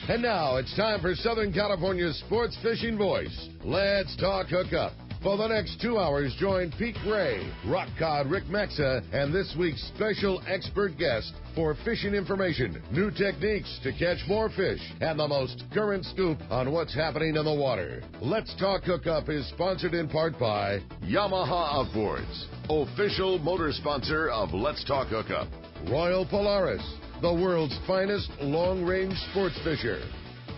And now it's time for Southern California's sports fishing voice. Let's talk hookup. For the next 2 hours, join Pete Gray, rock cod Rick Maxa, and this week's special expert guest for fishing information, new techniques to catch more fish, and the most current scoop on what's happening in the water. Let's Talk Hookup is sponsored in part by Yamaha Outboards, official motor sponsor of Let's Talk Hookup. Royal Polaris, the world's finest long-range sports fisher.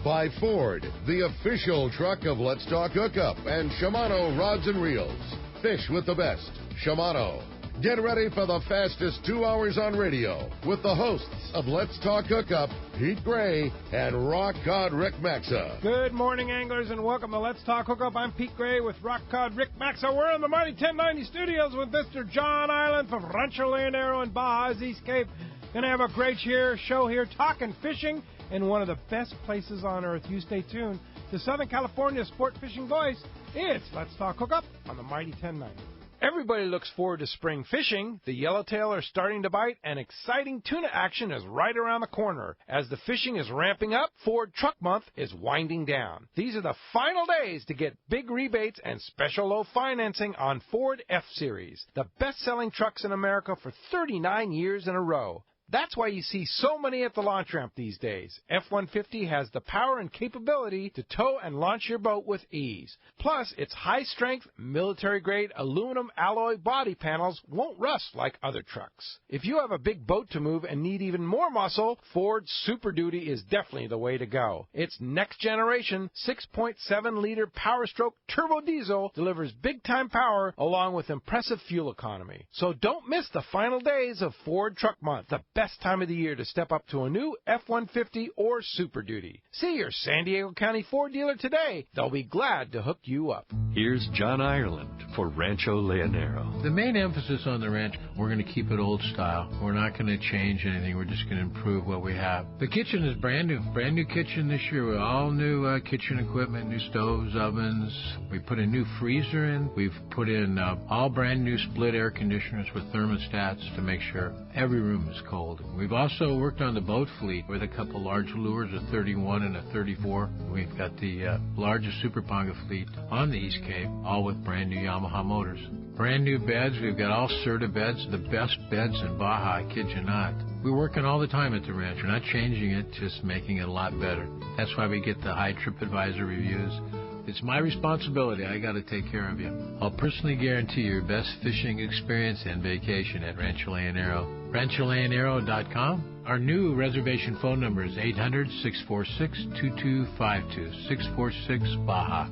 By Ford, the official truck of Let's Talk Hookup, and Shimano Rods and Reels. Fish with the best. Shimano. Get ready for the fastest 2 hours on radio with the hosts of Let's Talk Hookup, Pete Gray and Rock Cod Rick Maxa. Good morning, anglers, and welcome to Let's Talk Hookup. I'm Pete Gray with Rock Cod Rick Maxa. We're in the mighty 1090 studios with Mr. John Island from Rancho, Leonero, and Baja's East Cape. Going to have a great show here talking fishing in one of the best places on earth. You stay tuned to Southern California's sport fishing voice. It's Let's Talk Hookup on the mighty 1090. Everybody looks forward to spring fishing. The yellowtail are starting to bite, and exciting tuna action is right around the corner. As the fishing is ramping up, Ford Truck Month is winding down. These are the final days to get big rebates and special low financing on Ford F-Series, the best-selling trucks in America for 39 years in a row. That's why you see so many at the launch ramp these days. F-150 has the power and capability to tow and launch your boat with ease. Plus, its high-strength, military-grade aluminum alloy body panels won't rust like other trucks. If you have a big boat to move and need even more muscle, Ford Super Duty is definitely the way to go. Its next-generation 6.7-liter Power Stroke turbo diesel delivers big-time power along with impressive fuel economy. So don't miss the final days of Ford Truck Month, the best time of the year to step up to a new F-150 or Super Duty. See your San Diego County Ford dealer today. They'll be glad to hook you up. Here's John Ireland for Rancho Leonero. The main emphasis on the ranch, we're going to keep it old style. We're not going to change anything. We're just going to improve what we have. The kitchen is brand new kitchen this year with all new kitchen equipment, new stoves, ovens. We put a new freezer in. We've put in all brand new split air conditioners with thermostats to make sure every room is cold. We've also worked on the boat fleet with a couple large lures, a 31 and a 34. We've got the largest Super Ponga fleet on the East Cape, all with brand new Yamaha motors. Brand new beds. We've got all Serta beds, the best beds in Baja, I kid you not. We're working all the time at the ranch. We're not changing it, just making it a lot better. That's why we get the high TripAdvisor reviews. It's my responsibility. I got to take care of you. I'll personally guarantee your best fishing experience and vacation at Rancho Leonero. RanchoLeonero.com. Our new reservation phone number is 800-646-2252, 646 Baja.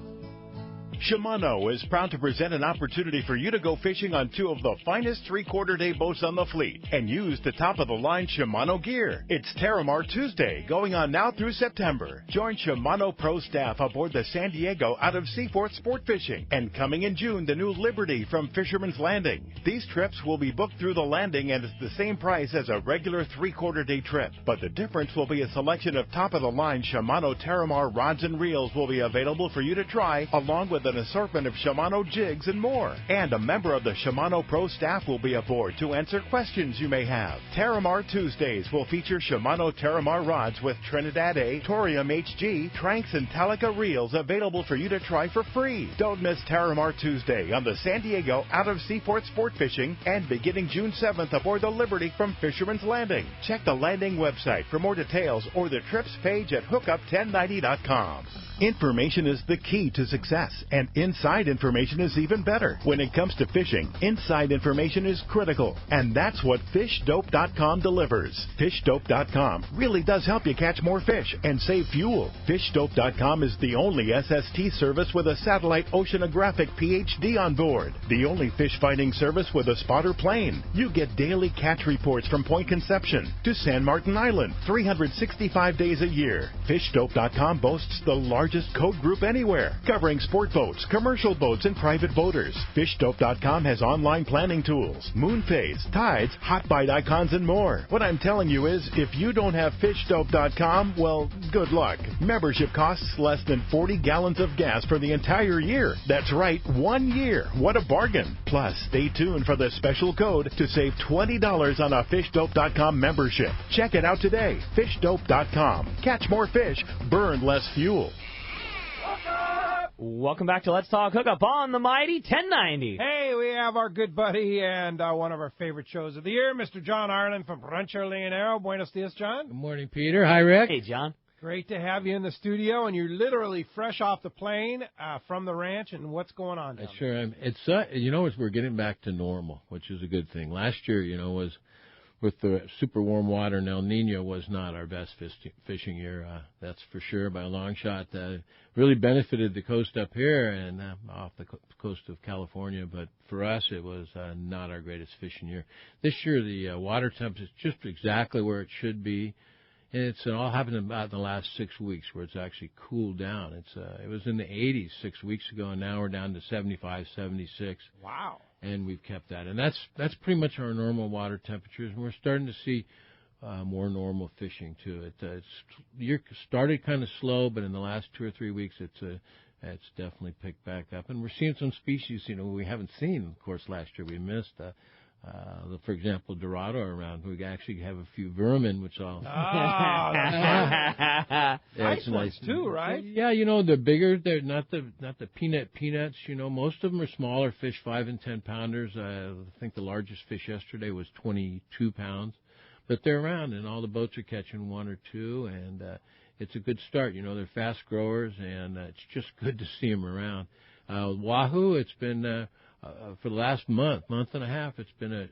Shimano is proud to present an opportunity for you to go fishing on two of the finest three-quarter-day boats on the fleet and use the top-of-the-line Shimano gear. It's Terramar Tuesday, going on now through September. Join Shimano Pro staff aboard the San Diego out of Seaforth Sport Fishing, and coming in June, the new Liberty from Fisherman's Landing. These trips will be booked through the landing, and it's the same price as a regular three-quarter-day trip. But the difference will be a selection of top-of-the-line Shimano Terramar rods and reels will be available for you to try, along with an assortment of Shimano jigs and more. And a member of the Shimano Pro staff will be aboard to answer questions you may have. Terramar Tuesdays will feature Shimano Terramar rods with Trinidad A, Torium HG, Tranks, and Talica reels available for you to try for free. Don't miss Terramar Tuesday on the San Diego out of Seaforth Sport Fishing, and beginning June 7th aboard the Liberty from Fisherman's Landing. Check the landing website for more details or the trips page at hookup1090.com. Information is the key to success, and inside information is even better. When it comes to fishing, inside information is critical, and that's what FishDope.com delivers. FishDope.com really does help you catch more fish and save fuel. FishDope.com is the only SST service with a satellite oceanographic PhD on board, the only fish finding service with a spotter plane. You get daily catch reports from Point Conception to San Martin Island, 365 days a year. FishDope.com boasts the largest code group anywhere, covering sport boats, boats, commercial boats, and private boaters. FishDope.com has online planning tools, moon phase, tides, hot bite icons, and more. What I'm telling you is, if you don't have FishDope.com, well, good luck. Membership costs less than 40 gallons of gas for the entire year. That's right, 1 year. What a bargain. Plus, stay tuned for the special code to save $20 on a FishDope.com membership. Check it out today. FishDope.com. Catch more fish, burn less fuel. Welcome back to Let's Talk Hookup on the Mighty 1090. Hey, we have our good buddy and one of our favorite shows of the year, Mr. John Ireland from Rancho, Leonero. Buenos dias, John. Good morning, Peter. Hi, Rick. Hey, John. Great to have you in the studio, and you're literally fresh off the plane from the ranch. And what's going on down there? Sure am. It's we're getting back to normal, which is a good thing. Last year, was with the super warm water, and El Nino was not our best fishing year. That's for sure by a long shot. Really benefited the coast up here and off the coast of California, but for us it was not our greatest fishing year. This year the water temp is just exactly where it should be. And it all happened about in the last 6 weeks where it's actually cooled down. It was in the 80s 6 weeks ago, and now we're down to 75, 76. Wow. And we've kept that. And that's pretty much our normal water temperatures. And we're starting to see more normal fishing, too. It started kind of slow, but in the last 2 or 3 weeks, it's definitely picked back up. And we're seeing some species, we haven't seen. Of course, last year we missed. For example, Dorado around. We actually have a few vermin, which I'll... Oh, yeah, nice ones, too, right? Yeah, they're bigger. They're not the peanuts. Most of them are smaller fish, 5 and 10 pounders. I think the largest fish yesterday was 22 pounds. But they're around, and all the boats are catching 1 or 2, and it's a good start. They're fast growers, and it's just good to see them around. Wahoo, it's been... for the last month and a half, it's been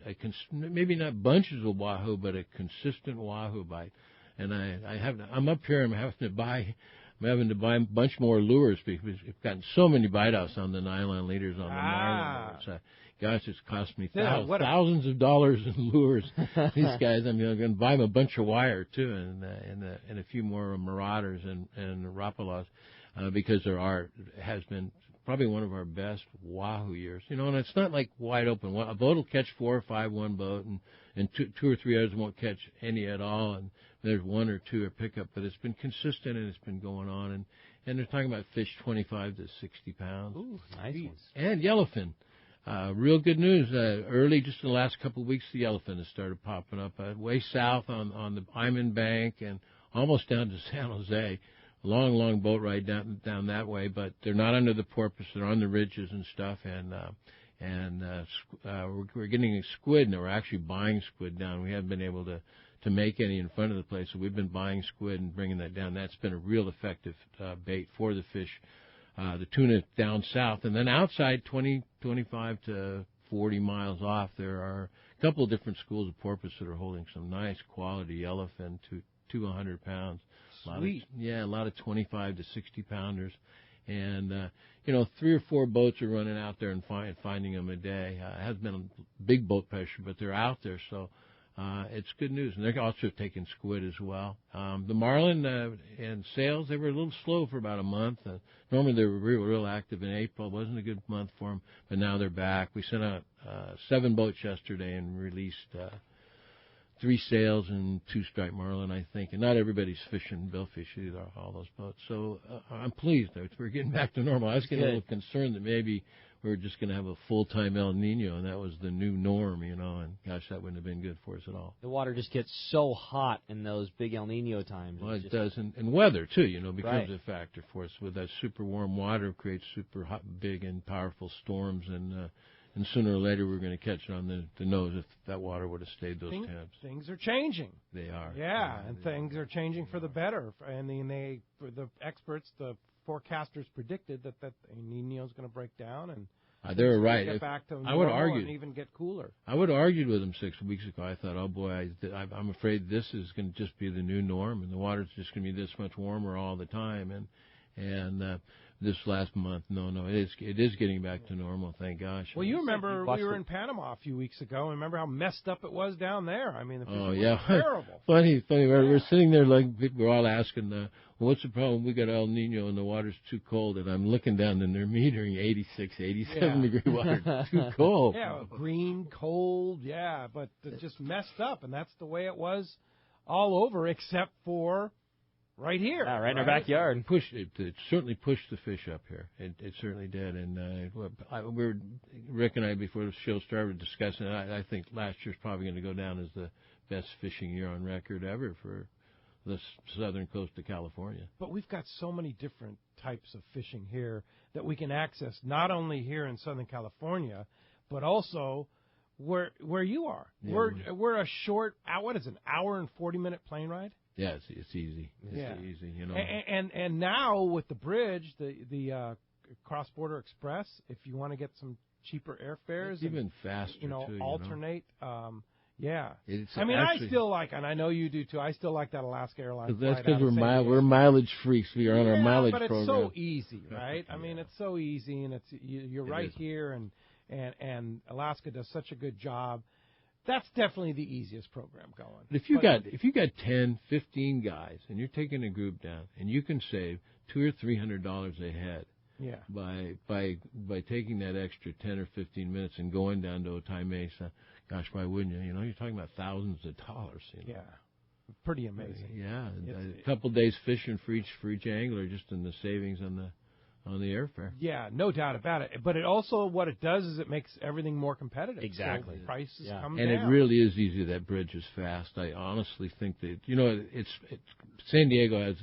maybe not bunches of wahoo, but a consistent wahoo bite. And I'm up here. I'm having to buy a bunch more lures because we've gotten so many bite-outs on the nylon leaders on the marlin. Gosh, it's cost me thousands of dollars in lures. These guys, I'm going to buy them a bunch of wire too, and a few more marauders and rapalas because there has been probably one of our best wahoo years. And it's not like wide open. A boat will catch 4 or 5 one boat, and two or three others won't catch any at all, and there's 1 or 2 or pickup. But it's been consistent, and it's been going on. And they're talking about fish 25 to 60 pounds. Ooh, nice ones. And yellowfin. Real good news. Early, just in the last couple of weeks, the yellowfin has started popping up way south on the Iman Bank and almost down to San Jose. Long boat ride down that way, but they're not under the porpoise. They're on the ridges and stuff, and we're getting squid, and we're actually buying squid down. We haven't been able to make any in front of the place, so we've been buying squid and bringing that down. That's been a real effective bait for the fish. The tuna down south, and then outside 25 to 40 miles off, there are a couple of different schools of porpoise that are holding some nice quality yellowfin to 100 pounds. Sweet. A lot of 25 to 60 pounders. And, 3 or 4 boats are running out there and finding them a day. It has been a big boat pressure, but they're out there. So it's good news. And they're also taking squid as well. The marlin and sails, they were a little slow for about a month. Normally they were real active in April. It wasn't a good month for them, but now they're back. We sent out 7 boats yesterday and released 3 sails and 2 striped marlin, I think. And not everybody's fishing billfish either, all those boats. So I'm pleased. We're getting back to normal. I was getting a little concerned that maybe we were just going to have a full-time El Nino, and that was the new norm, and gosh, that wouldn't have been good for us at all. The water just gets so hot in those big El Nino times. Well, it does, and weather, too, becomes a factor for us. With that super warm water, it creates super hot, big, and powerful storms, and sooner or later we're going to catch it on the nose if that water would have stayed those temps. Things are changing. They are. Yeah, and things are changing for the better. And for the experts, the forecasters predicted that El Nino is going to break down and they were right. Get back to I would argue and even get cooler. I would have argued with them 6 weeks ago. I thought, oh boy, I'm afraid this is going to just be the new norm, and the water's just going to be this much warmer all the time. And this last month, no, it is getting back to normal, thank gosh. Well, you remember we were in Panama a few weeks ago, and remember how messed up it was down there? I mean, the fishing was terrible. funny. We're sitting there like we're all asking, what's the problem? We got El Nino and the water's too cold, and I'm looking down and they're metering 86, 87 degree water. Too cold. Yeah, green, cold, but just messed up, and that's the way it was all over except for right here. Yeah, right in our backyard. It certainly pushed the fish up here. It certainly did. And Rick and I, before the show started, were discussing it. I think last year's probably going to go down as the best fishing year on record ever for the southern coast of California. But we've got so many different types of fishing here that we can access, not only here in Southern California, but also where you are. Yeah. We're a short, what is it, an hour and 40-minute plane ride? Yeah, it's easy. It's easy, you know. And now with the bridge, the Cross-Border Express, if you want to get some cheaper airfares, it's even faster, too, alternate. Yeah. I still like, and I know you do too, I still like that Alaska Airlines flight. That's because we're mileage freaks. We are on our mileage program. But it's so easy, right? I mean, it's so easy, and you're right here, and Alaska does such a good job. That's definitely the easiest program going. If you got 10, 15 guys, and you're taking a group down, and you can save $200 or $300 a head, by taking that extra 10 or 15 minutes and going down to Otay Mesa, gosh, why wouldn't you? You know, you're talking about thousands of dollars. You know? Yeah, pretty amazing. Yeah, a couple of days fishing for each angler, just in the savings on the airfare. Yeah, no doubt about it. But it also, what it does is it makes everything more competitive. Exactly. So prices come down. And it really is easy. That bridge is fast. I honestly think that, it's San Diego has,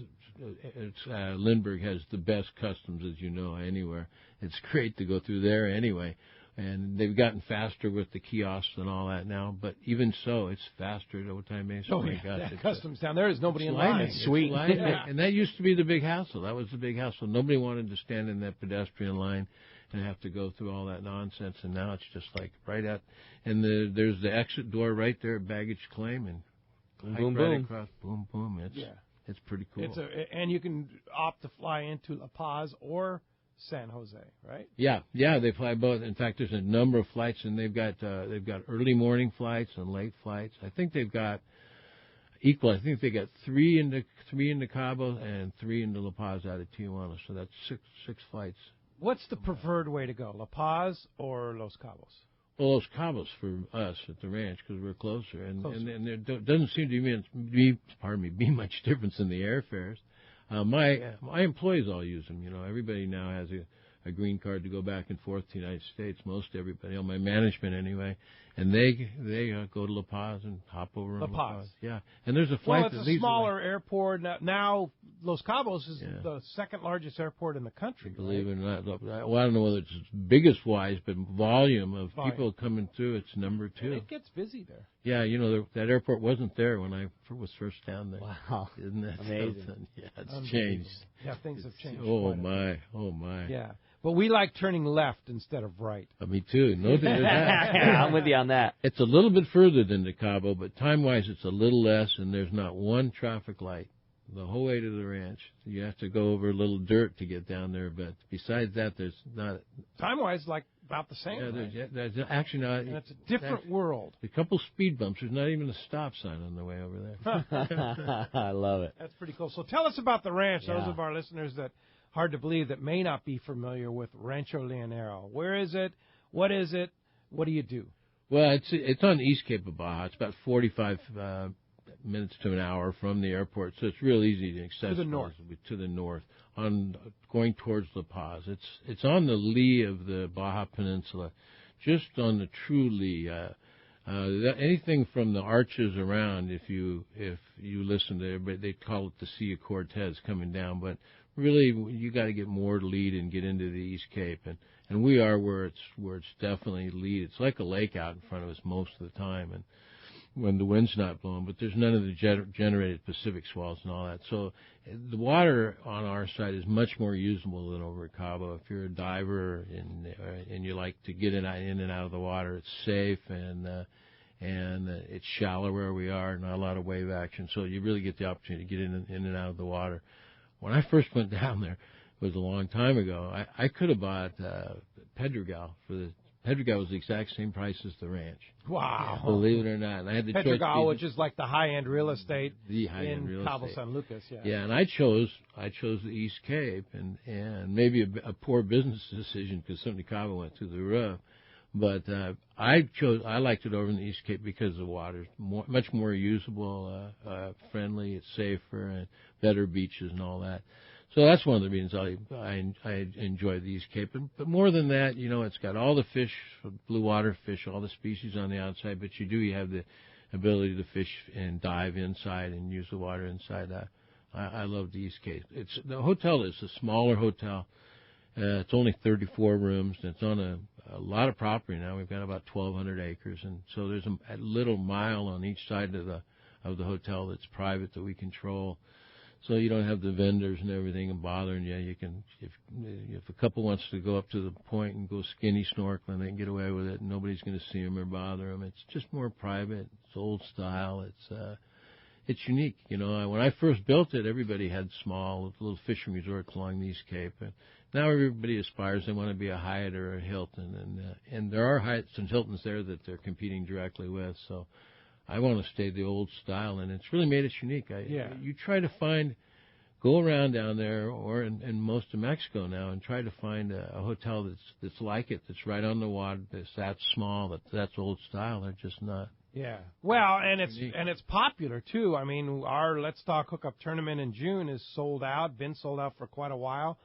Lindbergh has the best customs, as you know, anywhere. It's great to go through there anyway. And they've gotten faster with the kiosks and all that now. But even so, it's faster at Otay Mesa. Oh, my gosh. Customs down there is nobody in line. It's sweet. And that used to be the big hassle. That was the big hassle. Nobody wanted to stand in that pedestrian line and have to go through all that nonsense. And now it's just like right out. And there's the exit door right there at baggage claim. And boom, right boom. across. Boom, boom. It's pretty cool. And you can opt to fly into La Paz or San Jose, right? Yeah, they fly both. In fact, there's a number of flights, and they've got early morning flights and late flights. I think they've got equal. I think they got three into Cabo and 3 into La Paz out of Tijuana. So that's six flights. What's the preferred way to go, La Paz or Los Cabos? Well, Los Cabos for us at the ranch because we're closer, and there doesn't seem to be much difference in the airfares. My employees all use them. Everybody now has a green card to go back and forth to the United States. Most everybody, my management anyway, and they go to La Paz and hop over in La Paz. Yeah, and there's a flight. Well, it's a smaller airport now. Los Cabos is the second largest airport in the country. Believe it or not, well, I don't know whether it's biggest wise, but volume of people coming through, it's number 2. And it gets busy there. Yeah, that airport wasn't there when I was first down there. Wow, isn't that amazing? Something? Yeah, it's changed. Yeah, things have changed. Oh my. Yeah, but we like turning left instead of right. Me too. No, I'm with you on that. It's a little bit further than the Cabo, but time-wise, it's a little less, and there's not one traffic light the whole way to the ranch. You have to go over a little dirt to get down there, but besides that, there's not. Time-wise, like about the same. Yeah, there's actually not. And it's a different world. A couple speed bumps. There's not even a stop sign on the way over there. I love it. That's pretty cool. So tell us about the ranch. Those of our listeners that hard to believe that may not be familiar with Rancho Leonero. Where is it? What is it? What do you do? Well, it's on the East Cape of Baja. It's about 45 minutes to an hour from the airport, so it's real easy to access. To the north, on going towards La Paz. It's on the lee of the Baja Peninsula, just on the true lee. Anything from the arches around, if you listen to everybody, they call it the Sea of Cortez coming down, but really you got to get more to lead and get into the East Cape, and we are where it's definitely lead. It's like a lake out in front of us most of the time, and when the wind's not blowing, but there's none of the generated Pacific swells and all that. So the water on our side is much more usable than over at Cabo. If you're a diver and you like to get in and out of the water, it's safe and it's shallow where we are, not a lot of wave action. So you really get the opportunity to get in and out of the water. When I first went down there, was a long time ago. I could have bought Pedregal for the. Pedregal was the exact same price as the ranch. Wow. Believe it or not. And I had the Pedregal, which is like the high-end real estate in Cabo San Lucas. Yeah, and I chose the East Cape, and maybe a poor business decision because certainly Cabo went through the roof. But I liked it over in the East Cape because the water's much more usable, friendly, it's safer, and better beaches and all that. So that's one of the reasons I enjoy the East Cape. But more than that, it's got all the fish, blue water fish, all the species on the outside, but you have the ability to fish and dive inside and use the water inside. I love the East Cape. The hotel is a smaller hotel. It's only 34 rooms, and it's on a lot of property now. We've got about 1,200 acres, and so there's a little mile on each side of the hotel that's private that we control. So you don't have the vendors and everything and bothering you. You can, if a couple wants to go up to the point and go skinny snorkeling, they can get away with it, and nobody's going to see them or bother them. It's just more private. It's old style. It's unique. When I first built it, everybody had small little fishing resorts along the East Cape. And now everybody aspires. They want to be a Hyatt or a Hilton, and there are Hyatts and Hiltons there that they're competing directly with. So I want to stay the old style, and it's really made us unique. You try to go around down there or in most of Mexico now and try to find a hotel that's like it, that's right on the water, that's small, that's old style. They're just not. Yeah. Well, and it's popular too. I mean, our Let's Talk Hookup tournament in June is sold out, been sold out for quite a while.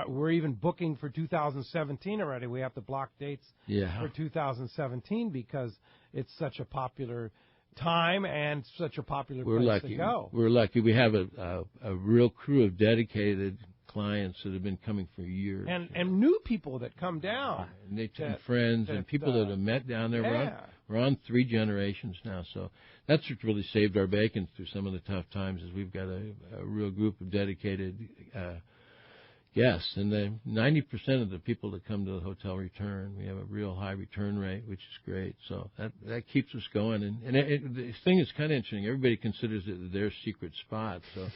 We're even booking for 2017 already. We have to block dates for 2017 because it's such a popular time and such a popular place to go. We're lucky. We have a real crew of dedicated clients that have been coming for years. And new people that come down. And friends and people that have met down there. We're on 3 generations now, so that's what really saved our bacon through some of the tough times is we've got a real group of dedicated guests, and 90% of the people that come to the hotel return. We have a real high return rate, which is great. So that keeps us going. And the thing is kind of interesting. Everybody considers it their secret spot. So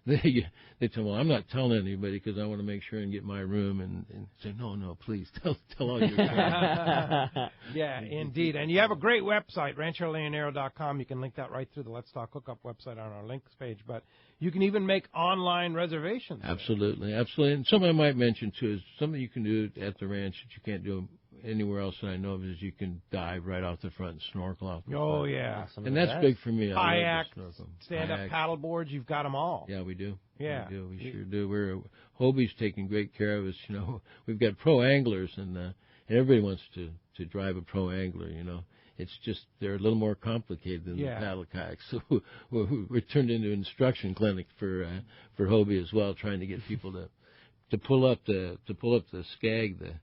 they tell me, well, I'm not telling anybody because I want to make sure and get my room. And say, no, please tell all your friends. Yeah, indeed. And you have a great website, RanchoLeonero.com. You can link that right through the Let's Talk Hookup website on our links page. But you can even make online reservations. Absolutely. And something I might mention, too, is something you can do at the ranch that you can't do anywhere else that I know of is you can dive right off the front and snorkel off the front. Oh, yeah. And that's big for me. Kayak, stand-up paddle boards, you've got them all. Yeah, we do. Yeah. We sure do. Hobie's taking great care of us. We've got pro anglers, and everybody wants to drive a pro angler, It's just they're a little more complicated than the paddle kayaks. So we're turned into an instruction clinic for Hobie as well, trying to get people to pull up the skag, the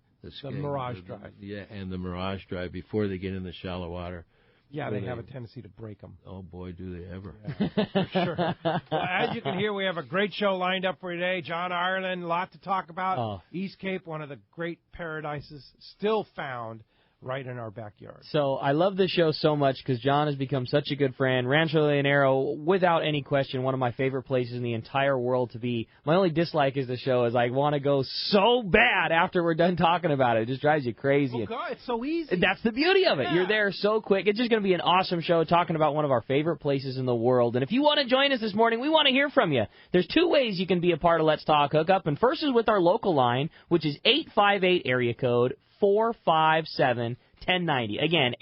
Mirage Drive. Yeah, and the Mirage Drive before they get in the shallow water. Yeah, they have a tendency to break them. Oh, boy, do they ever. Yeah, for sure. Well, as you can hear, we have a great show lined up for today. John Ireland, a lot to talk about. Oh. East Cape, one of the great paradises still found right in our backyard. So I love this show so much because John has become such a good friend. Rancho Leonero, without any question, one of my favorite places in the entire world to be. My only dislike is the show is I want to go so bad after we're done talking about it. It just drives you crazy. Oh, God, it's so easy. That's the beauty of it. Yeah. You're there so quick. It's just going to be an awesome show talking about one of our favorite places in the world. And if you want to join us this morning, we want to hear from you. There's 2 ways you can be a part of Let's Talk Hookup. And first is with our local line, which is 858 area code 457-1090. Again,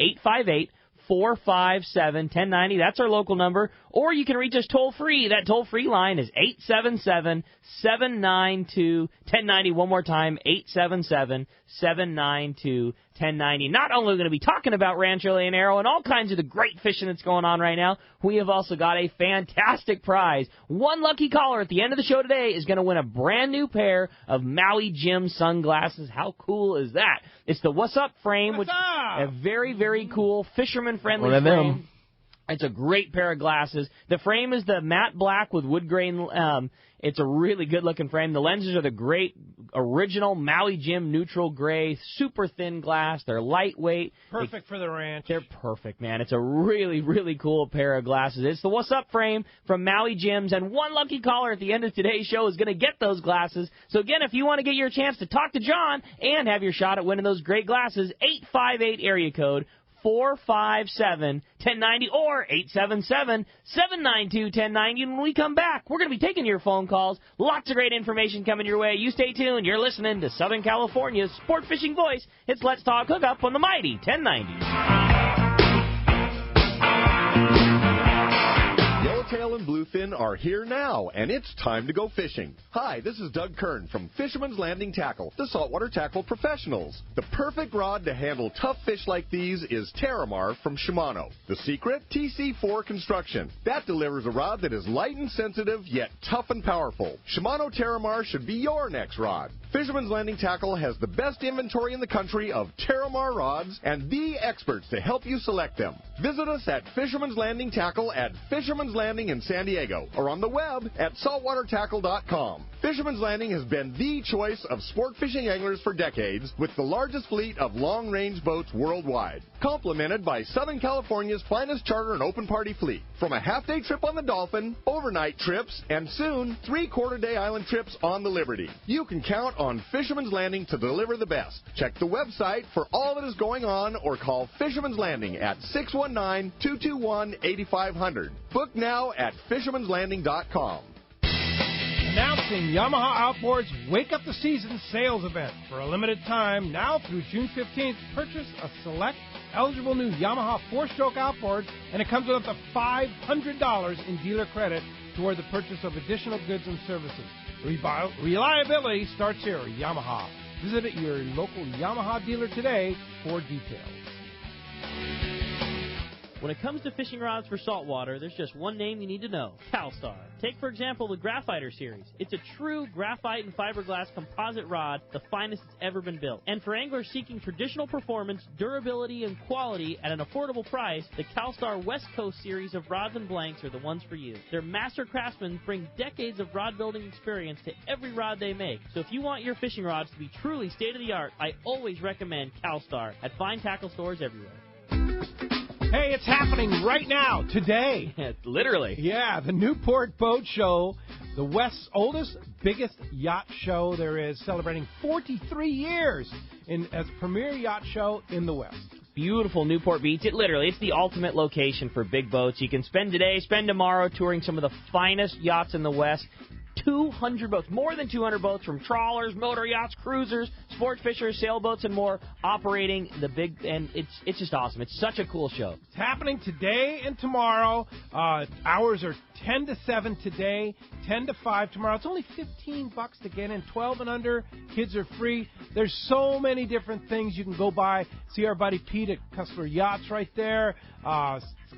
858-457-1090. That's our local number. Or you can reach us toll-free. That toll-free line is 877-792-1090. One more time, 877-792-1090. Not only are we going to be talking about Rancho Leonero and all kinds of the great fishing that's going on right now, we have also got a fantastic prize. One lucky caller at the end of the show today is going to win a brand new pair of Maui Jim sunglasses. How cool is that? It's the What's Up frame, which is a very, very cool fisherman-friendly frame. It's a great pair of glasses. The frame is the matte black with wood grain. It's a really good-looking frame. The lenses are the great original Maui Jim neutral gray, super thin glass. They're lightweight. Perfect for the ranch. They're perfect, man. It's a really, really cool pair of glasses. It's the What's Up frame from Maui Jim's, and one lucky caller at the end of today's show is going to get those glasses. So, again, if you want to get your chance to talk to John and have your shot at winning those great glasses, 858 area code 457-1090 or 877-792-1090. When we come back, we're going to be taking your phone calls. Lots of great information coming your way. You stay tuned. You're listening to Southern California's sport fishing voice. It's Let's Talk Hookup on the mighty 1090. Yellowtail and Bluefin are here now, and it's time to go fishing. Hi, this is Doug Kern from Fisherman's Landing Tackle, the saltwater tackle professionals. The perfect rod to handle tough fish like these is Terramar from Shimano. The secret? TC4 construction. That delivers a rod that is light and sensitive, yet tough and powerful. Shimano Terramar should be your next rod. Fisherman's Landing Tackle has the best inventory in the country of Terramar rods and the experts to help you select them. Visit us at Fisherman's Landing Tackle at Fisherman's Landing in San Diego or on the web at saltwatertackle.com. Fisherman's Landing has been the choice of sport fishing anglers for decades with the largest fleet of long-range boats worldwide, complemented by Southern California's finest charter and open party fleet. From a half-day trip on the Dolphin, overnight trips, and soon 3-quarter-day island trips on the Liberty. You can count on Fisherman's Landing to deliver the best. Check the website for all that is going on or call Fisherman's Landing at 619-221-8500. Book now at fishermanslanding.com. Announcing Yamaha Outboards Wake Up the Season sales event. For a limited time, now through June 15th, purchase a select eligible new Yamaha 4-stroke outboard, and it comes with up to $500 in dealer credit toward the purchase of additional goods and services. Reliability starts here, Yamaha. Visit your local Yamaha dealer today for details. When it comes to fishing rods for saltwater, there's just one name you need to know, CalStar. Take, for example, the Graphiter series. It's a true graphite and fiberglass composite rod, the finest it's ever been built. And for anglers seeking traditional performance, durability, and quality at an affordable price, the CalStar West Coast series of rods and blanks are the ones for you. Their master craftsmen bring decades of rod building experience to every rod they make. So if you want your fishing rods to be truly state-of-the-art, I always recommend CalStar at fine tackle stores everywhere. Hey, it's happening right now, today. Literally. Yeah, the Newport Boat Show, the West's oldest, biggest yacht show there is, celebrating 43 years as premier yacht show in the West. Beautiful Newport Beach. It's the ultimate location for big boats. You can spend today, spend tomorrow touring some of the finest yachts in the West. 200 boats, more than 200 boats from trawlers, motor yachts, cruisers, sports fishers, sailboats, and more operating the big, and it's just awesome. It's such a cool show. It's happening today and tomorrow. Hours are 10 to 7 today, 10 to 5 tomorrow. It's only $15 to get in, 12 and under. Kids are free. There's so many different things you can go by. See our buddy Pete at Cussler Yachts right there.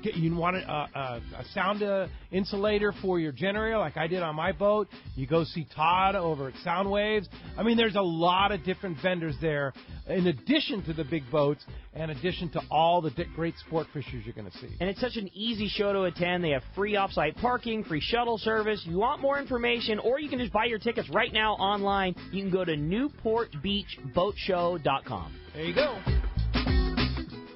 You want a sound insulator for your generator like I did on my boat. You go see Todd over at Sound Waves. I mean, there's a lot of different vendors there in addition to the big boats and in addition to all the great sport fishers you're going to see. And it's such an easy show to attend. They have free off-site parking, free shuttle service. You want more information, or you can just buy your tickets right now online. You can go to NewportBeachBoatShow.com. There you go.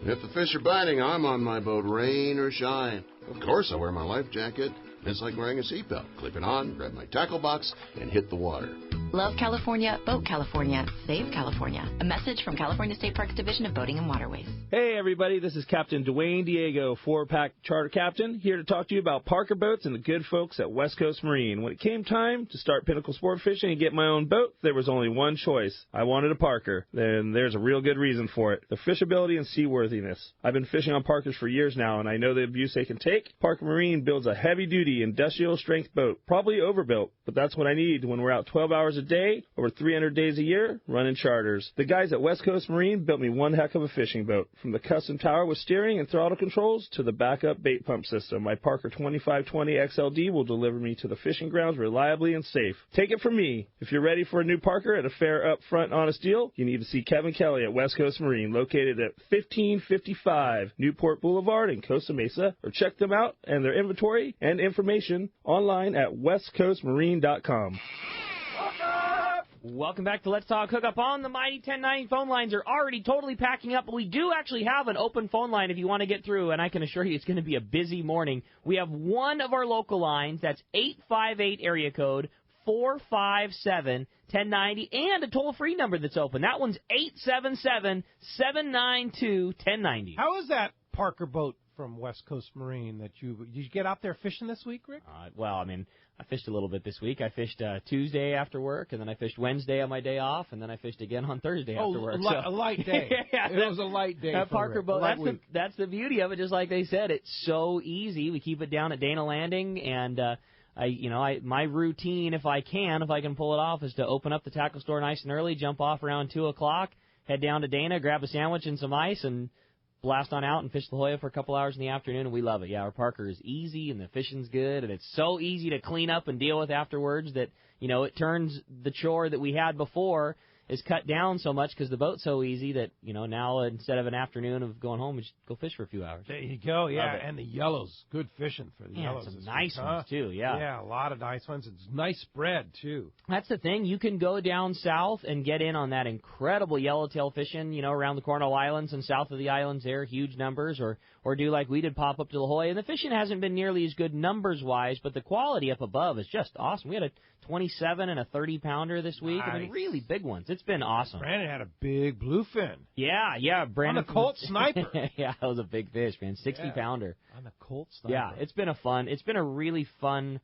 If the fish are biting, I'm on my boat, rain or shine. Of course, I wear my life jacket. It's like wearing a seatbelt. Clip it on, grab my tackle box, and hit the water. Love California, Boat California, Save California. A message from California State Parks Division of Boating and Waterways. Hey everybody, this is Captain Dwayne Diego, 4-pack charter captain, here to talk to you about Parker Boats and the good folks at West Coast Marine. When it came time to start pinnacle sport fishing and get my own boat, there was only one choice. I wanted a Parker. Then there's a real good reason for it. The fishability and seaworthiness. I've been fishing on Parkers for years now, and I know the abuse they can take. Parker Marine builds a heavy-duty, industrial-strength boat. Probably overbuilt, but that's what I need when we're out 12 hours a a day, over 300 days a year, running charters. The guys at West Coast Marine built me one heck of a fishing boat. From the custom tower with steering and throttle controls to the backup bait pump system, my Parker 2520 XLD will deliver me to the fishing grounds reliably and safe. Take it from me. If you're ready for a new Parker at a fair, upfront, honest deal, you need to see Kevin Kelly at West Coast Marine, located at 1555 Newport Boulevard in Costa Mesa, or check them out and their inventory and information online at westcoastmarine.com. Welcome back to Let's Talk Hookup on the Mighty 1090. Phone lines are already totally packing up, but we do actually have an open phone line if you want to get through, and I can assure you it's going to be a busy morning. We have one of our local lines, that's 858 area code 457-1090, and a toll-free number that's open. That one's 877-792-1090. How is that Parker boat from West Coast Marine that did you get out there fishing this week, Rick? Well, I mean, I fished a little bit this week. I fished Tuesday after work, and then I fished Wednesday on my day off, and then I fished again on Thursday after work. A light day. Yeah, it was a light day. That Parker boat. That's the beauty of it. Just like they said, it's so easy. We keep it down at Dana Landing, and my routine, if I can pull it off, is to open up the tackle store nice and early, jump off around 2:00, head down to Dana, grab a sandwich and some ice, and blast on out and fish La Jolla for a couple hours in the afternoon, and we love it. Yeah, our Parker is easy, and the fishing's good, and it's so easy to clean up and deal with afterwards that, it turns the chore that we had before is cut down so much because the boat's so easy that, now instead of an afternoon of going home, we just go fish for a few hours. There you go, yeah, and the yellows, good fishing for the yellows. Some nice ones, too, yeah. Yeah, a lot of nice ones. It's nice spread, too. That's the thing. You can go down south and get in on that incredible yellowtail fishing, around the Cornwall Islands and south of the islands there, huge numbers, or do like we did, pop up to La Jolla. And the fishing hasn't been nearly as good numbers-wise, but the quality up above is just awesome. We had a 27 and a 30-pounder this week. Nice. I mean, really big ones. It's been awesome. Brandon had a big bluefin. Yeah, Brandon. On the Colt Sniper. Yeah, that was a big fish, man. 60-pounder. On the Colt Sniper. Yeah, it's been a really fun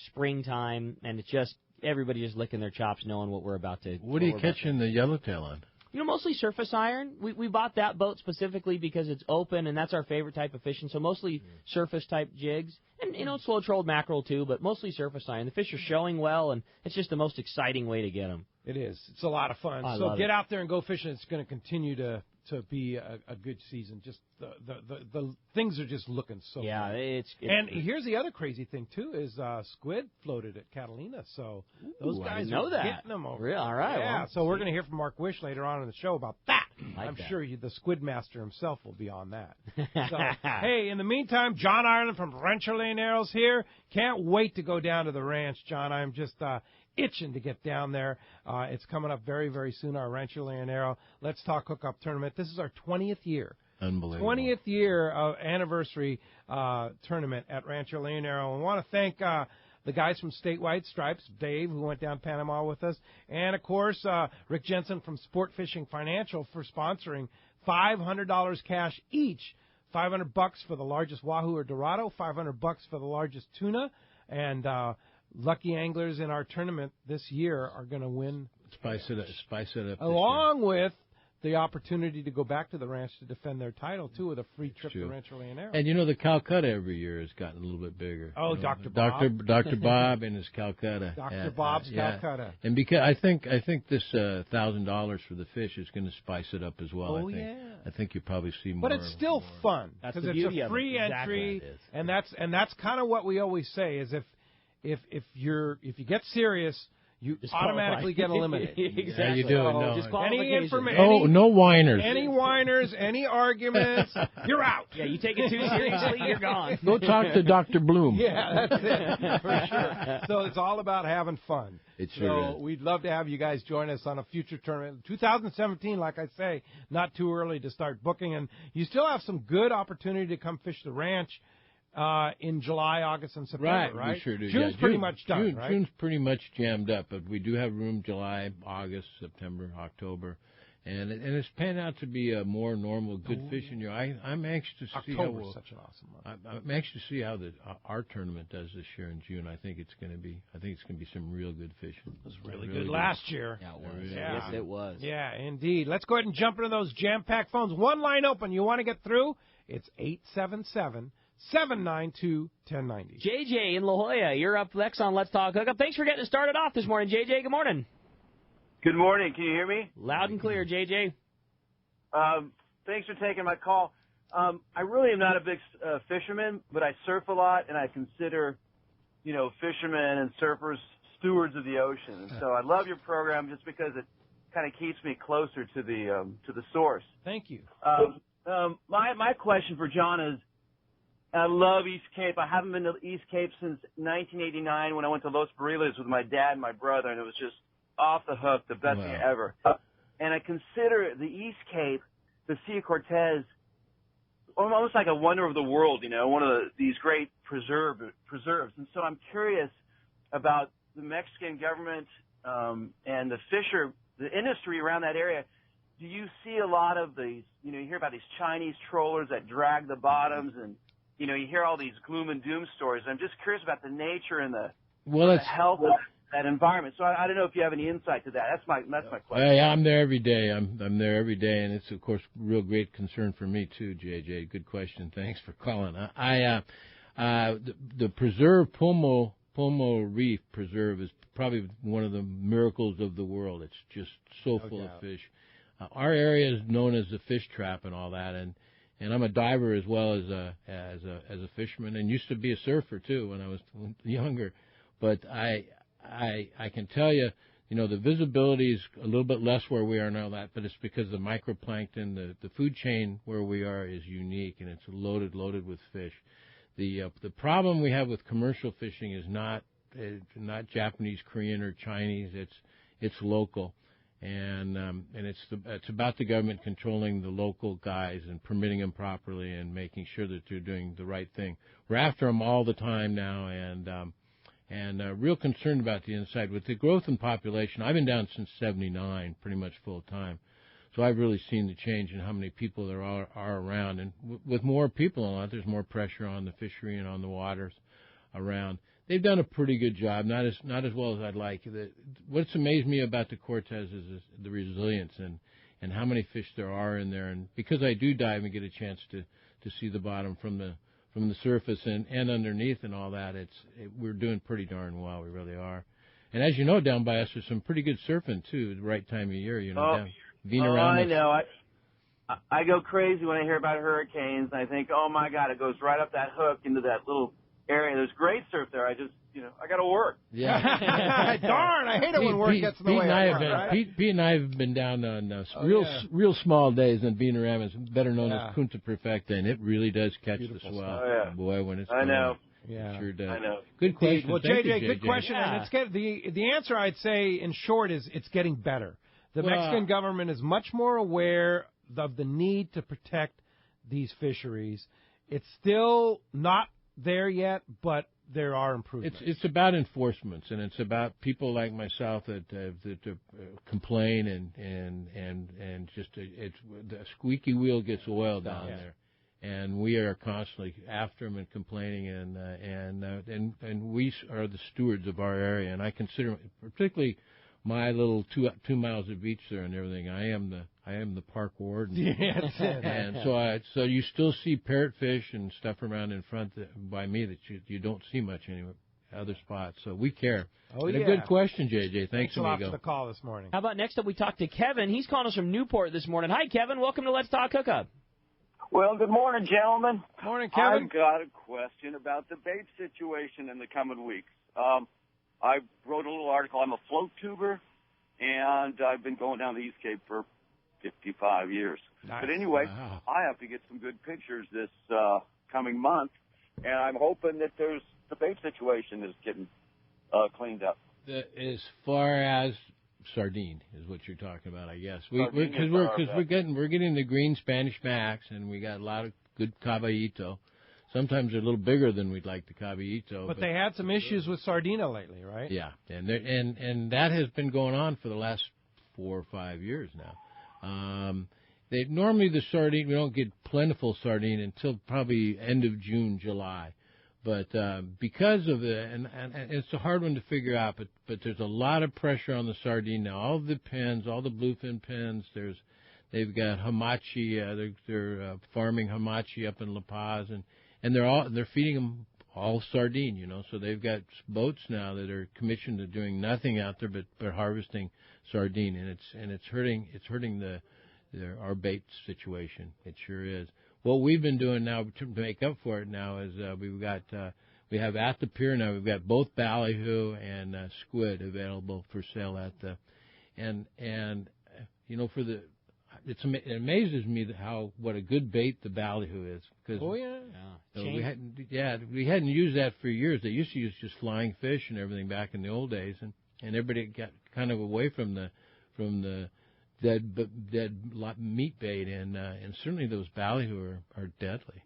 springtime, and it's just everybody just licking their chops knowing what we're about to. What are you catching the yellowtail on? Mostly surface iron. We bought that boat specifically because it's open, and that's our favorite type of fishing. So mostly surface-type jigs. And, slow-trolled mackerel, too, but mostly surface iron. The fish are showing well, and it's just the most exciting way to get them. It is. It's a lot of fun. So get out there and go fishing. It's going to continue to be a good season. Just the things are just looking so good. It's and here's the other crazy thing, too, is squid floated at Catalina. So those guys are getting them over. Really? All right. Yeah, well, so we're going to hear from Mark Wish later on in the show about that. I'm that. sure the Squid Master himself will be on that. So, hey, in the meantime, John Ireland from Rancho Leonero's here. Can't wait to go down to the ranch, John. I'm just itching to get down there. It's coming up very, very soon, our Rancho Leonero Let's Talk Hookup tournament. This is our 20th year. Unbelievable. 20th year of anniversary tournament at Rancho Leonero. We want to thank the guys from Statewide Stripes, Dave, who went down Panama with us, and, of course, Rick Jensen from Sport Fishing Financial for sponsoring $500 cash each. $500 for the largest wahoo or dorado, $500 for the largest tuna, and lucky anglers in our tournament this year are going to win. Spice it up. Along with the opportunity to go back to the ranch to defend their title, too, with a free trip to Rancho Leonero. And, the Calcutta every year has gotten a little bit bigger. Oh, Dr. Bob. Dr. Bob and his Calcutta. Dr. Bob's Calcutta. And because I think this $1,000 for the fish is going to spice it up as well. Oh, I think you'll probably see more. But it's still fun because it's a free entry, and that's kind of what we always say is if you get serious, you automatically get eliminated. Exactly. Yeah, you do. Any information? Oh, no whiners. Any whiners? Any arguments? You're out. Yeah, you take it too seriously, you're gone. Go talk to Dr. Bloom. Yeah, that's it for sure. So it's all about having fun. It sure is. We'd love to have you guys join us on a future tournament. 2017, like I say, not too early to start booking, and you still have some good opportunity to come fish the ranch. In July, August, and September, right? We sure do. June's pretty much done, right? June's pretty much jammed up, but we do have room July, August, September, October, and it's panned out to be a more normal, good fishing year. I'm anxious to see October's such an awesome month. I'm anxious to see how our tournament does this year in June. I think it's going to be some real good fishing. It was really good last year. Yeah, it was. Really Yes, it was. Yeah, indeed. Let's go ahead and jump into those jam-packed phones. One line open. You want to get through? It's 877-792-1090. JJ in La Jolla, you're up next on Let's Talk Hookup. Thanks for getting us started off this morning, JJ. Good morning. Good morning. Can you hear me? Loud and clear, JJ. Thanks for taking my call. I really am not a big fisherman, but I surf a lot, and I consider, fishermen and surfers stewards of the ocean. And so I love your program just because it kind of keeps me closer to the source. Thank you. My question for John is, I love East Cape. I haven't been to East Cape since 1989 when I went to Los Barriles with my dad and my brother, and it was just off the hook, the best thing ever. And I consider the East Cape, the Sea of Cortez, almost like a wonder of the world, one of these great preserves. And so I'm curious about the Mexican government and the industry around that area. Do you see a lot of these, you hear about these Chinese trawlers that drag the bottoms, and, you hear all these gloom and doom stories. I'm just curious about the nature and the health of that environment. So I don't know if you have any insight to that. That's my question. I'm there every day. I'm there every day, and it's, of course, real great concern for me, too, JJ. Good question. Thanks for calling. The preserve, Pomo Reef Preserve, is probably one of the miracles of the world. It's just so full of fish. Our area is known as the fish trap and all that, and I'm a diver as well as a fisherman, and used to be a surfer too when I was younger. But I can tell you, the visibility is a little bit less where we are now, but it's because the microplankton, the food chain where we are is unique, and it's loaded with fish. The problem we have with commercial fishing is not Japanese, Korean, or Chinese. It's local. And it's about the government controlling the local guys and permitting them properly and making sure that they're doing the right thing. We're after them all the time now, and real concerned about the inside. With the growth in population, I've been down since '79, pretty much full time. So I've really seen the change in how many people there are around. And with more people on it, there's more pressure on the fishery and on the waters around. They've done a pretty good job, not as well as I'd like. What's amazed me about the Cortez is the resilience and how many fish there are in there. And because I do dive and get a chance to see the bottom from the surface and underneath and all that, we're doing pretty darn well. We really are. And as you know, down by us, there's some pretty good surfing too. The right time of year, down around. I know. I go crazy when I hear about hurricanes, and I think, oh my God, it goes right up that hook into that little area. There's great surf there. I just, I got to work. Yeah. Darn, I hate it when work gets in the way. Pete and I have been down on real small days, and Beanoram is better known as Punta Perfecta, and it really does catch the swell. Oh, yeah. Boy, when it's I know. Yeah. It sure does. I know. Good question. Well, Thank JJ, you, good question. And the answer, I'd say, in short, is it's getting better. The Mexican government is much more aware of the need to protect these fisheries. It's still not there yet, but there are improvements. It's about enforcements, and it's about people like myself that complain and just the squeaky wheel gets oil down there, and we are constantly after them and complaining, and we are the stewards of our area, and I consider particularly my little 2 miles of beach there and everything. I am the park warden. Yes. And so you still see parrotfish and stuff around in front by me that you don't see much anywhere other spots. So we care. Oh, and a good question, JJ. Thanks a lot amigo. for the call this morning. How about next up we talk to Kevin. He's calling us from Newport this morning. Hi, Kevin. Welcome to Let's Talk Hookup. Well, good morning, gentlemen. Morning, Kevin. I've got a question about the bait situation in the coming weeks. I wrote a little article. I'm a float tuber, and I've been going down the East Cape for 55 years. Nice. But anyway, I have to get some good pictures this coming month, and I'm hoping that the bait situation is getting cleaned up. As far as sardine is what you're talking about, I guess. We're getting the green Spanish Max, and we got a lot of good caballito. Sometimes they're a little bigger than we'd like the caballito. But they had some issues with sardina lately, right? Yeah, and that has been going on for the last 4 or 5 years now. Normally the sardine, we don't get plentiful sardine until probably end of June, July. But because of and it's a hard one to figure out, but there's a lot of pressure on the sardine now. All the pens, all the bluefin pens, they've got hamachi. They're farming hamachi up in La Paz, and they're feeding them all sardine, So they've got boats now that are commissioned to doing nothing out there but harvesting sardine, and it's hurting our bait situation. It sure is. What we've been doing now to make up for it now is we have at the pier now, we've got both ballyhoo and squid available for sale at the it amazes me what a good bait the ballyhoo is, because we hadn't used that for years. They used to use just flying fish and everything back in the old days, and everybody got kind of away from the dead meat bait, and certainly those ballyhoo are deadly.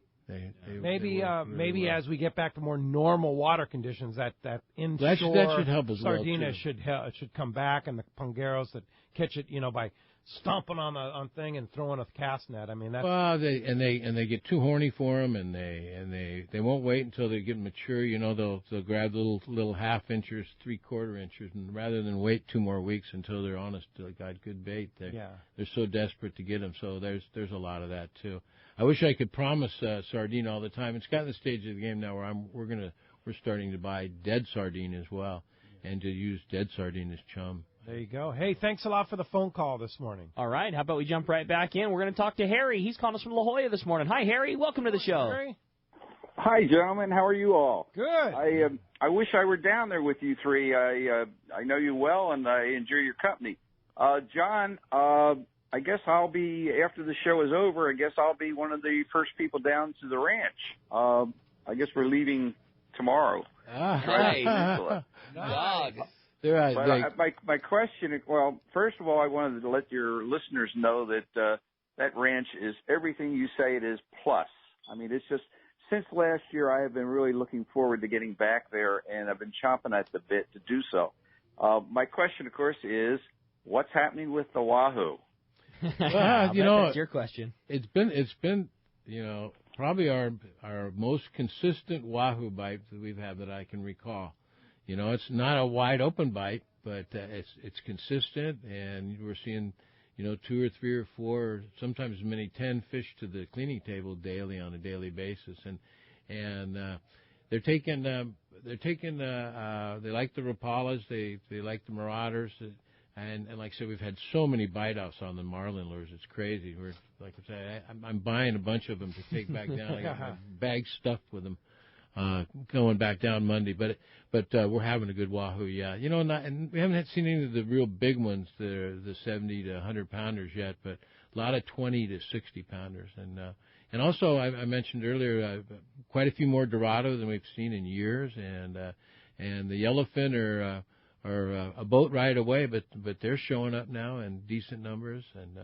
Maybe as we get back to more normal water conditions, that inshore that should help as sardina well, should come back, and the pungeros that catch it, by stomping on thing and throwing a cast net. I mean, that's... Well, they get too horny for them, and they won't wait until they get mature. They'll grab little half inches, 3/4 inches, and rather than wait 2 more weeks until they're honest to God good bait, they're so desperate to get them. So there's a lot of that too. I wish I could promise sardine all the time. It's gotten to the stage of the game now where we're starting to buy dead sardine as well, and to use dead sardine as chum. There you go. Hey, thanks a lot for the phone call this morning. All right, how about we jump right back in? We're going to talk to Harry. He's calling us from La Jolla this morning. Hi, Harry. Welcome to the show. Harry. Hi, gentlemen. How are you all? Good. I wish I were down there with you three. I know you well, and I enjoy your company. John, I guess I'll be, after the show is over, I guess I'll be one of the first people down to the ranch. I guess we're leaving tomorrow. Nice. Dog. My question, well, first of all, I wanted to let your listeners know that that ranch is everything you say it is plus. I mean, it's just, since last year, I have been really looking forward to getting back there, and I've been chomping at the bit to do so. My question, of course, is what's happening with the wahoo? Well, that's your question. It's been probably our most consistent wahoo bite that we've had that I can recall. It's not a wide open bite, but it's consistent, and we're seeing 2 or 3 or 4, sometimes as many 10 fish to the cleaning table daily on a daily basis, and they're taking they like the rapalas, they like the marauders. And like I said, we've had so many bite-offs on the marlin lures. It's crazy. We're, like I say, I'm buying a bunch of them to take back down. I got my bag stuffed with them going back down Monday. But we're having a good wahoo, yeah. And we haven't seen any of the real big ones, the 70 to 100-pounders yet, but a lot of 20 to 60-pounders. And also, I mentioned earlier, quite a few more dorado than we've seen in years. And the yellowfin are a boat ride away, but they're showing up now in decent numbers, and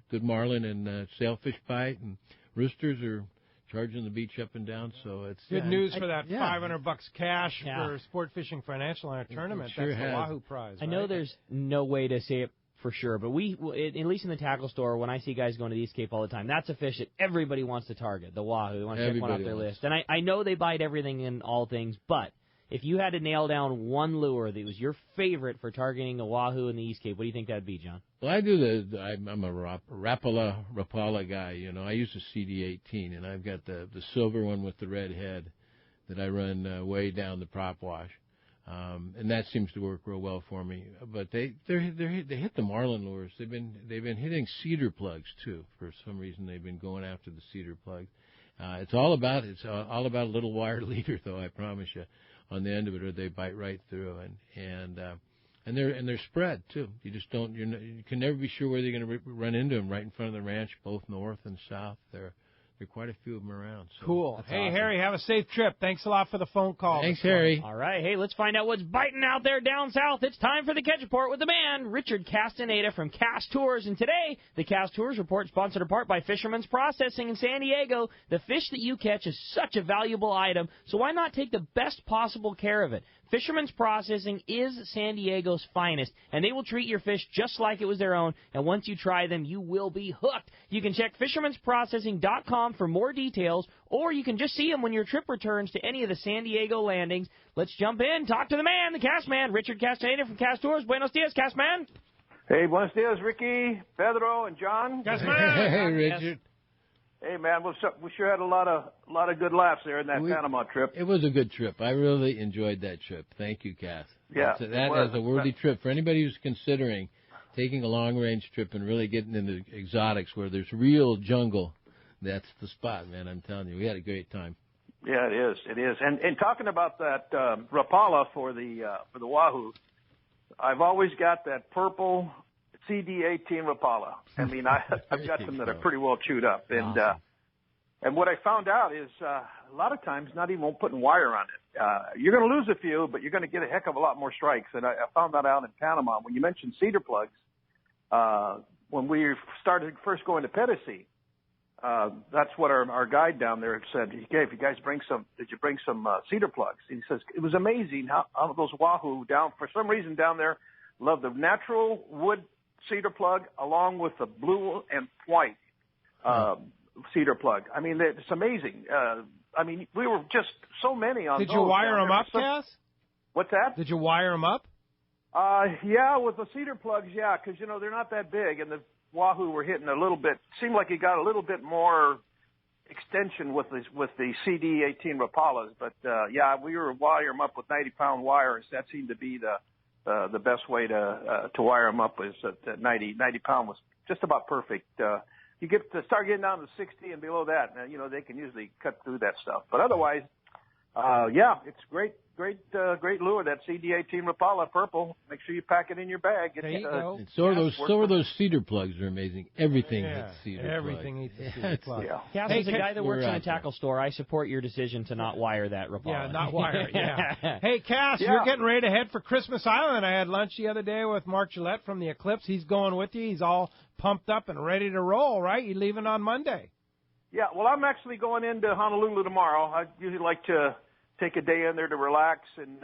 good marlin and sailfish bite, and roosters are charging the beach up and down. So it's good news for that $500 cash for Sport Fishing Financial in our tournament. Sure That's the Wahoo prize. I know there's no way to say it for sure, but we, at least in the tackle store, when I see guys going to the East Cape all the time, that's a fish that everybody wants to target, the Wahoo. They want to check one off their list. And I know they bite everything in all things, but if you had to nail down one lure that was your favorite for targeting a wahoo in the East Cape, what do you think that'd be, John? Well, I'm a Rapala guy. I use a CD18, and I've got the silver one with the red head that I run way down the prop wash, and that seems to work real well for me. But they hit the marlin lures. They've been hitting cedar plugs too. For some reason, they've been going after the cedar plugs. It's all about a little wire leader, though. I promise you. On the end of it, or they bite right through, and they're spread too. You just don't. You can never be sure where they're going to run into them. Right in front of the ranch, both north and south. There are quite a few of them around. So cool. Hey, awesome. Harry, have a safe trip. Thanks a lot for the phone call. Thanks, Harry. All right, hey, let's find out what's biting out there down south. It's time for the Catch Report with the man, Richard Castaneda from Cast Tours. And today, the Cast Tours Report, sponsored in part by Fisherman's Processing in San Diego. The fish that you catch is such a valuable item, so why not take the best possible care of it? Fisherman's Processing is San Diego's finest, and they will treat your fish just like it was their own, and once you try them, you will be hooked. You can check fishermansprocessing.com for more details, or you can just see them when your trip returns to any of the San Diego landings. Let's jump in, talk to the man, the Cast Man, Richard Castaneda from Cast Tours. Buenos dias, Cast Man. Hey, buenos dias, Ricky, Pedro, and John. Cast Man. Hey, Richard. Hey man, we sure had a lot of good laughs there in that Panama trip. It was a good trip. I really enjoyed that trip. Thank you, Cass. Yeah, that was a worthy trip for anybody who's considering taking a long-range trip and really getting into exotics where there's real jungle. That's the spot, man. I'm telling you, we had a great time. Yeah, it is. And talking about that Rapala for the Wahoo, I've always got that purple CD18 Rapala. I mean, I've got some that are pretty well chewed up, and awesome. And what I found out is a lot of times not even putting wire on it. You're going to lose a few, but you're going to get a heck of a lot more strikes. And I found that out in Panama. When you mentioned cedar plugs, when we started first going to Pedicee, that's what our guide down there said. He gave, you guys did you bring some cedar plugs? And he says, it was amazing how those Wahoo for some reason down there, love the natural wood cedar plug along with the blue and white cedar plug. I mean, it's amazing. I mean, we were just so many on those. Did you wire them up, Cass? What's that? Did you wire them up? Yeah, with the cedar plugs, yeah, because, they're not that big, and the Wahoo were hitting a little bit. Seemed like he got a little bit more extension with the CD18 Rapalas, but, yeah, we were wiring them up with 90-pound wires. That seemed to be the best way to wire them up. Was that 90 pound was just about perfect. You get to start getting down to 60 and below that, and they can usually cut through that stuff. But otherwise, yeah, it's great lure, that CD18 Rapala purple. Make sure you pack it in your bag. There you go. And so are those cedar plugs. Are amazing. Everything hits cedar everything plug. eats a cedar plug. Cass, as a guy that works in a tackle store, I support your decision to not wire that Rapala. Yeah, not wire it, yeah. Hey, Cass, you're getting ready to head for Christmas Island. I had lunch the other day with Mark Gillette from the Eclipse. He's going with you. He's all pumped up and ready to roll, right? You're leaving on Monday. Yeah, well, I'm actually going into Honolulu tomorrow. I usually like to take a day in there to relax and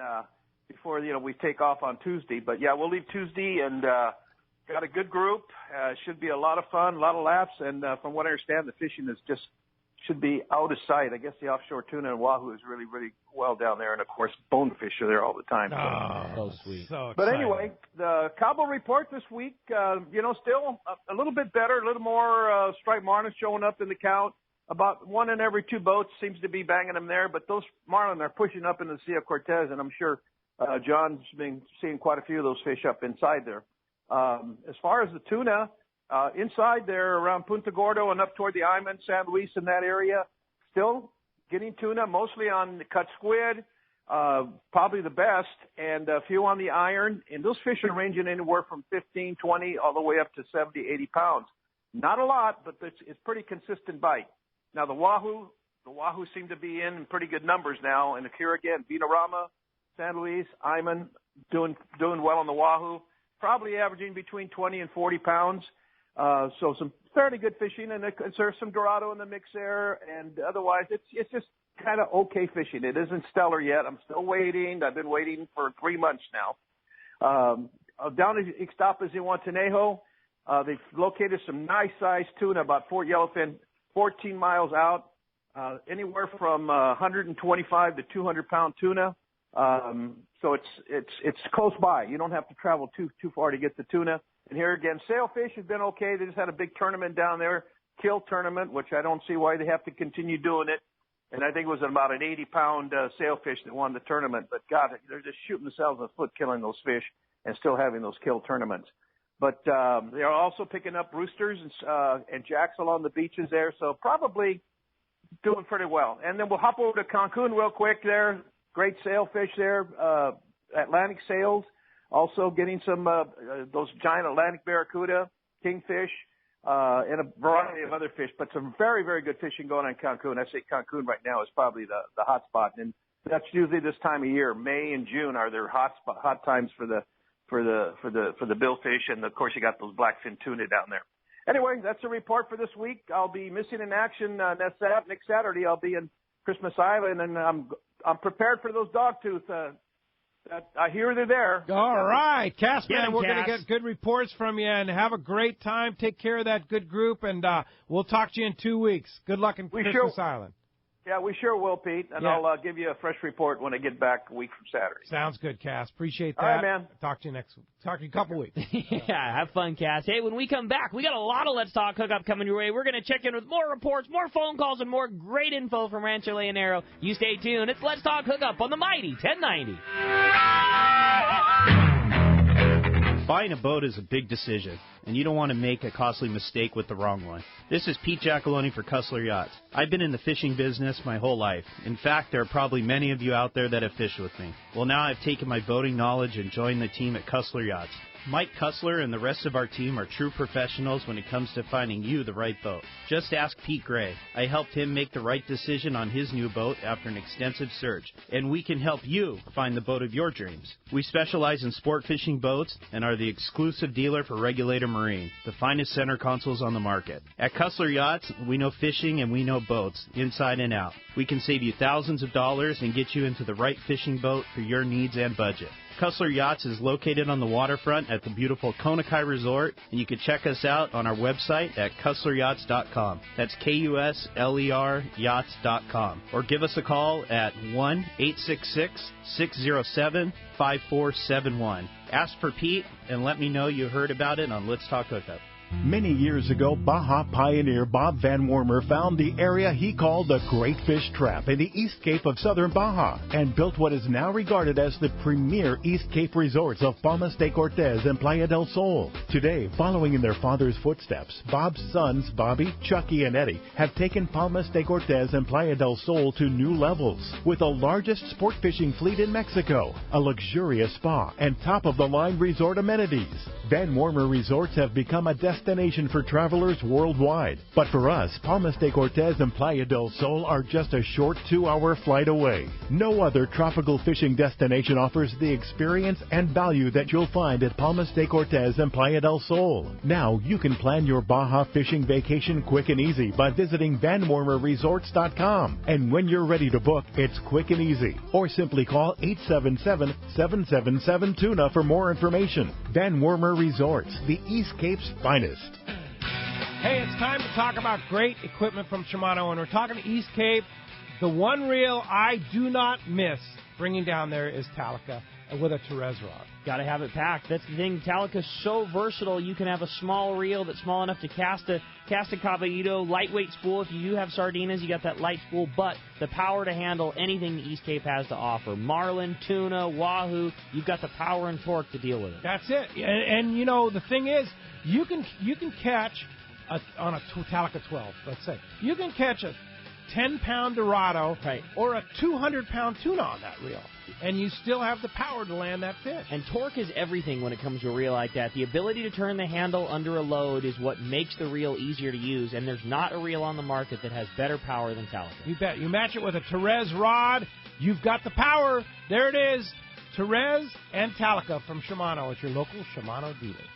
before we take off on Tuesday. But yeah, we'll leave Tuesday and got a good group. Should be a lot of fun, a lot of laughs, and from what I understand, the fishing should be out of sight. I guess the offshore tuna and wahoo is really, really well down there, and of course bonefish are there all the time. So sweet. So but anyway, the Cabo report this week, still a little bit better, a little more striped marlin showing up in the count. About 1 in every 2 boats seems to be banging them there, but those marlin are pushing up into the Sea of Cortez, and I'm sure John's been seeing quite a few of those fish up inside there. As far as the tuna, inside there around Punta Gordo and up toward the Iman, San Luis in that area, still getting tuna, mostly on the cut squid, probably the best, and a few on the iron. And those fish are ranging anywhere from 15, 20, all the way up to 70, 80 pounds. Not a lot, but it's pretty consistent bite. Now, the wahoo seem to be in pretty good numbers now. And here again, Vinarama, San Luis, Iman, doing well on the wahoo, probably averaging between 20 and 40 pounds. So some fairly good fishing, and there's some Dorado in the mix there. And otherwise, it's just kind of okay fishing. It isn't stellar yet. I'm still waiting. I've been waiting for 3 months now. Down at Ixtapas in Guantanejo, they've located some nice-sized tuna, about 4 yellowfin, 14 miles out, anywhere from 125 to 200-pound tuna. So it's close by. You don't have to travel too far to get the tuna. And here again, sailfish has been okay. They just had a big tournament down there, kill tournament, which I don't see why they have to continue doing it. And I think it was about an 80-pound sailfish that won the tournament. But God, they're just shooting themselves in the foot killing those fish and still having those kill tournaments. But they are also picking up roosters and jacks along the beaches there, so probably doing pretty well. And then we'll hop over to Cancun real quick there. Great sailfish there, Atlantic sails. Also getting some those giant Atlantic barracuda, kingfish, and a variety of other fish. But some very, very good fishing going on in Cancun. I say Cancun right now is probably the hot spot, and that's usually this time of year. May and June are their hot times for the billfish, and of course you got those blackfin tuna down there. Anyway, that's a report for this week. I'll be missing in action next Saturday. I'll be in Christmas Island, and I'm prepared for those dogtooth. I hear they're there. All right, Cass, man, we're going to get good reports from you, and have a great time. Take care of that good group, and we'll talk to you in 2 weeks. Good luck in Christmas Island. Yeah, we sure will, Pete, and Yeah. I'll give you a fresh report when I get back a week from Saturday. Sounds good, Cass. Appreciate that. All right, man. Talk to you Talk to you in a couple weeks. Yeah, have fun, Cass. Hey, when we come back, we got a lot of Let's Talk Hookup coming your way. We're going to check in with more reports, more phone calls, and more great info from Rancho Leonero. You stay tuned. It's Let's Talk Hookup on the Mighty 1090. Buying a boat is a big decision, and you don't want to make a costly mistake with the wrong one. This is Pete Giacalone for Cussler Yachts. I've been in the fishing business my whole life. In fact, there are probably many of you out there that have fished with me. Well, now I've taken my boating knowledge and joined the team at Cussler Yachts. Mike Cussler and the rest of our team are true professionals when it comes to finding you the right boat. Just ask Pete Gray. I helped him make the right decision on his new boat after an extensive search, and we can help you find the boat of your dreams. We specialize in sport fishing boats and are the exclusive dealer for Regulator Marine, the finest center consoles on the market. At Cussler Yachts, we know fishing and we know boats, inside and out. We can save you thousands of dollars and get you into the right fishing boat for your needs and budget. Cussler Yachts is located on the waterfront at the beautiful Konakai Resort, and you can check us out on our website at CusslerYachts.com. That's KUSLER Yachts.com. Or give us a call at 1-866-607-5471. Ask for Pete and let me know you heard about it on Let's Talk Hookup. Many years ago, Baja pioneer Bob Van Wormer found the area he called the Great Fish Trap in the East Cape of southern Baja and built what is now regarded as the premier East Cape resorts of Palmas de Cortez and Playa del Sol. Today, following in their father's footsteps, Bob's sons, Bobby, Chucky, and Eddie, have taken Palmas de Cortez and Playa del Sol to new levels. With the largest sport fishing fleet in Mexico, a luxurious spa, and top-of-the-line resort amenities, Van Wormer Resorts have become a destination for travelers worldwide. But for us, Palmas de Cortez and Playa del Sol are just a short 2-hour flight away. No other tropical fishing destination offers the experience and value that you'll find at Palmas de Cortez and Playa del Sol. Now you can plan your Baja fishing vacation quick and easy by visiting VanWormerResorts.com. And when you're ready to book, it's quick and easy. Or simply call 877-777-TUNA for more information. Van Wormer Resorts, the East Cape's finest. Hey, it's time to talk about great equipment from Shimano, and we're talking to East Cape. The one reel I do not miss bringing down there is Talica with a Therese rod. Got to have it packed. That's the thing. Talica's so versatile. You can have a small reel that's small enough to cast a caballito, lightweight spool. If you do have sardinas, you got that light spool, but the power to handle anything the East Cape has to offer. Marlin, tuna, wahoo, you've got the power and torque to deal with it. That's it. And you know, the thing is, you can catch on a Talica 12, let's say. You can catch a 10-pound Dorado or a 200-pound tuna on that reel, and you still have the power to land that fish. And torque is everything when it comes to a reel like that. The ability to turn the handle under a load is what makes the reel easier to use, and there's not a reel on the market that has better power than Talica. You bet. You match it with a Therese rod, you've got the power. There it is, Therese and Talica from Shimano at your local Shimano dealer.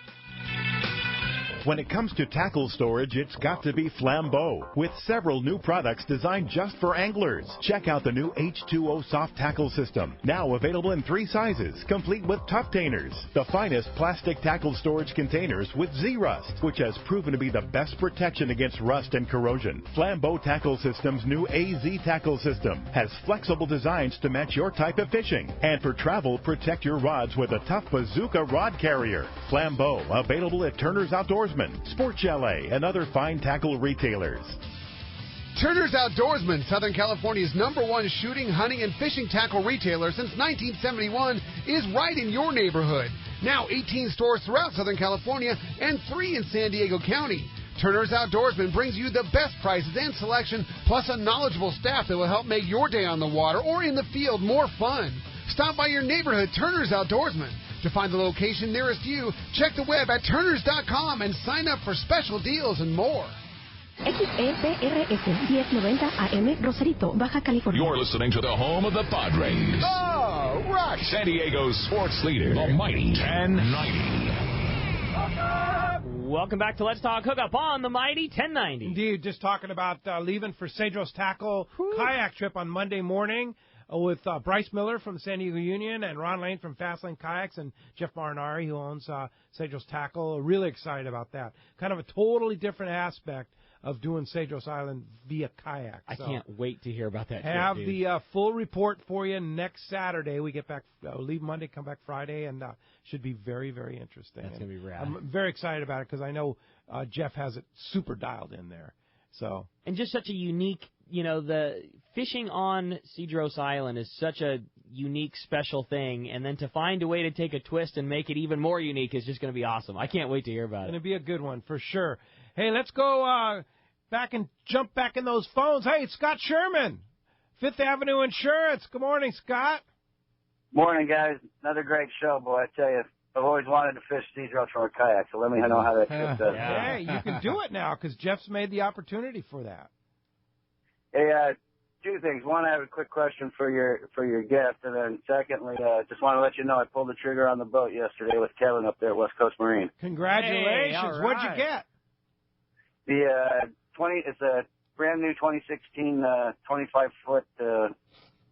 When it comes to tackle storage, it's got to be Flambeau, with several new products designed just for anglers. Check out the new H2O soft tackle system, now available in 3 sizes, complete with Tufftainers, the finest plastic tackle storage containers with Z-Rust, which has proven to be the best protection against rust and corrosion. Flambeau Tackle System's new AZ tackle system has flexible designs to match your type of fishing. And for travel, protect your rods with a tough bazooka rod carrier. Flambeau, available at Turner's Outdoorsman, Sport Chalet, and other fine tackle retailers. Turner's Outdoorsman, Southern California's #1 shooting, hunting, and fishing tackle retailer since 1971, is right in your neighborhood. Now 18 stores throughout Southern California and 3 in San Diego County. Turner's Outdoorsman brings you the best prices and selection, plus a knowledgeable staff that will help make your day on the water or in the field more fun. Stop by your neighborhood Turner's Outdoorsman. To find the location nearest you, check the web at turners.com and sign up for special deals and more. XEPRS 1090 AM, Rosarito, Baja California. You're listening to the home of the Padres. Oh, rush! San Diego's sports leader, the Mighty 1090. Welcome back to Let's Talk Hookup on the Mighty 1090. Indeed, just talking about leaving for Cedros Tackle kayak trip on Monday morning with Bryce Miller from the San Diego Union and Ron Lane from Fastlane Kayaks and Jeff Marinari, who owns Cedros Tackle. Really excited about that. Kind of a totally different aspect of doing Cedros Island via kayak. I So can't wait to hear about that have trip, the full report for you next Saturday. We get back, leave Monday, come back Friday, and should be very, very interesting. That's going to be rad. I'm very excited about it because I know Jeff has it super dialed in there. So And just such a unique, the fishing on Cedros Island is such a unique, special thing, and then to find a way to take a twist and make it even more unique is just going to be awesome. I can't wait to hear about it's it. going to be a good one for sure. Hey, let's go back and jump back in those phones. Hey, it's Scott Sherman, Fifth Avenue Insurance. Good morning, Scott. Morning, guys. Another great show, boy. I tell you, I've always wanted to fish Cedros from a kayak, so let me know how that trip does. Hey, you can do it now because Jeff's made the opportunity for that. Hey, two things. One, I have a quick question for your guest, and then secondly, just want to let you know I pulled the trigger on the boat yesterday with Kevin up there at West Coast Marine. Congratulations! Hey, all What'd right. you get? It's a brand new 2016 25-foot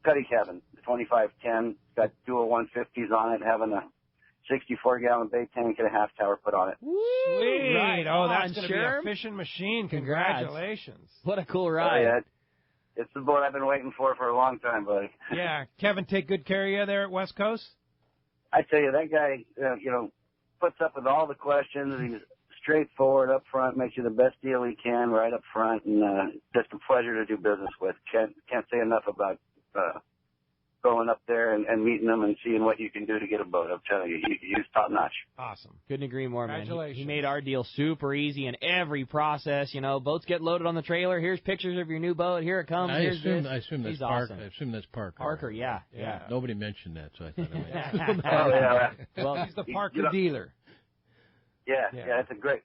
cuddy cabin, the 2510. It's got dual 150s on it, having a 64-gallon bait tank and a half tower put on it. Sweet. Right Oh, that's on, going to be Sherm. a fishing machine. Congrats. Congratulations. What a cool ride. Yeah, it's the boat I've been waiting for a long time, buddy. Yeah, Kevin, take good care of you there at West Coast. I tell you, that guy, puts up with all the questions. He's straightforward up front, makes you the best deal he can right up front, and just a pleasure to do business with. Can't say enough about going up there and meeting him and seeing what you can do to get a boat. I'm telling you, he's top notch. Awesome. Couldn't agree more, man. Congratulations. He made our deal super easy in every process. Boats get loaded on the trailer. Here's pictures of your new boat. Here it comes. I Here's assume this. that's He's Parker. awesome. I assume that's Parker. Parker, yeah. Nobody mentioned that, so I thought I might. Oh, yeah. Well, he's the Parker dealer. Yeah, it's a great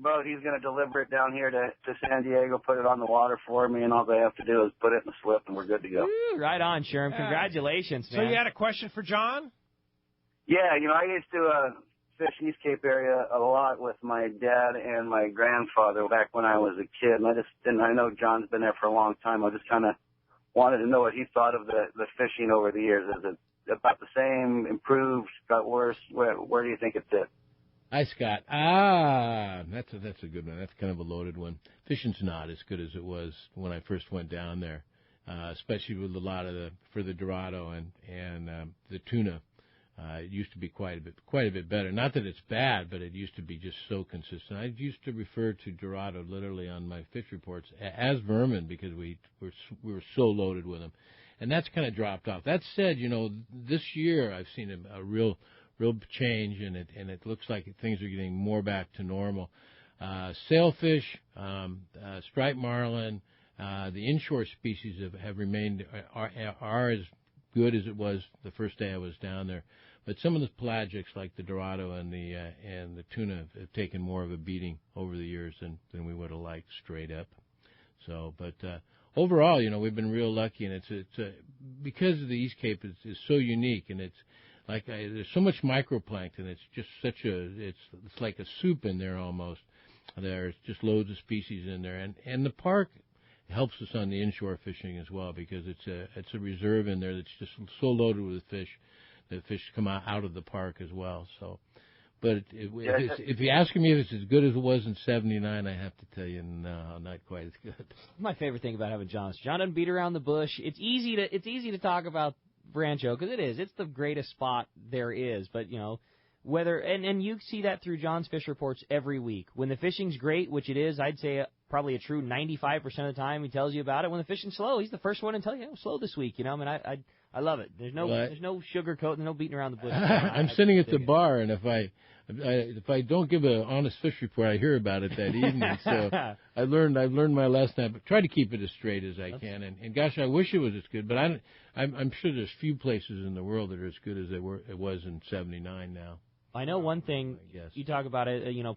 boat. He's going to deliver it down here to San Diego, put it on the water for me, and all they have to do is put it in the slip, and we're good to go. Woo, right on, Sherm. Congratulations, man. So you had a question for John? Yeah, I used to fish East Cape area a lot with my dad and my grandfather back when I was a kid, and I know John's been there for a long time. I just kind of wanted to know what he thought of the fishing over the years. Is it about the same, improved, got worse? Where do you think it's at? Hi, Scott. That's a good one. That's kind of a loaded one. Fishing's not as good as it was when I first went down there, especially with a lot of for the Dorado and the tuna. It used to be quite a bit better. Not that it's bad, but it used to be just so consistent. I used to refer to Dorado literally on my fish reports as vermin because we were so loaded with them, and that's kind of dropped off. That said, this year I've seen a real change, and it looks like things are getting more back to normal. Sailfish, striped marlin, the inshore species have remained are as good as it was the first day I was down there. But some of the pelagics like the Dorado and the tuna have taken more of a beating over the years than we would have liked straight up. So, but overall, we've been real lucky, and it's because the East Cape is so unique, and it's like there's so much microplankton. It's just it's like a soup in there almost. There's just loads of species in there, and the park helps us on the inshore fishing as well because it's a reserve in there that's just so loaded with fish that fish come out of the park as well. So, but if you ask me if it's as good as it was in '79, I have to tell you no, not quite as good. My favorite thing about having John doesn't beat around the bush. It's easy to talk about Rancho because it's the greatest spot there is, but whether and you see that through John's fish reports every week. When the fishing's great, which it is, I'd say probably a true 95% of the time he tells you about it. When the fishing's slow, he's the first one to tell you it was slow this week. I love it. There's no sugarcoat, there's no beating around the bush. I'm sitting at the bar, and if I don't give an honest fish report, I hear about it that evening. So I've learned my lesson. I try to keep it as straight as I can. And gosh, I wish it was as good, but I'm sure there's few places in the world that are as good as it was in '79 now. I know one thing you talk about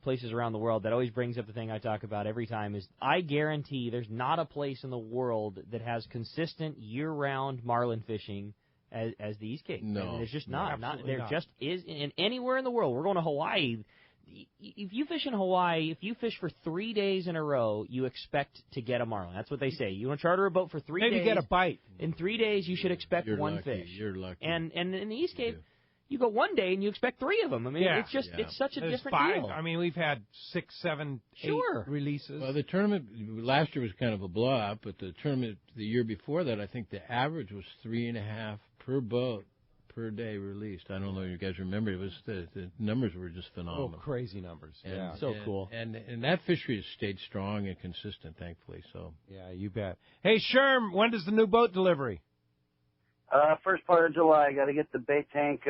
places around the world that always brings up the thing I talk about every time is I guarantee there's not a place in the world that has consistent year-round marlin fishing as the East Cape. No, and there's just not. Just is in anywhere in the world. We're going to Hawaii. If you fish in Hawaii, if you fish for 3 days in a row, you expect to get a marlin. That's what they say. You want to charter a boat for 3 days. Maybe get a bite. In 3 days, you should expect You're one lucky. fish. You're lucky. And in the East Cape, you go one day and you expect 3 of them. I mean, it's just it's such a There's different 5. deal. I mean, we've had 6, 7, 8 releases. Well, the tournament last year was kind of a blowout, but the tournament the year before that, I think the average was 3.5 per boat per day released. I don't know if you guys remember. It was the numbers were just phenomenal. Oh, crazy numbers. And, so cool. And that fishery has stayed strong and consistent, thankfully. So yeah, you bet. Hey, Sherm, when does the new boat delivery? First part of July. Got to get the bait tank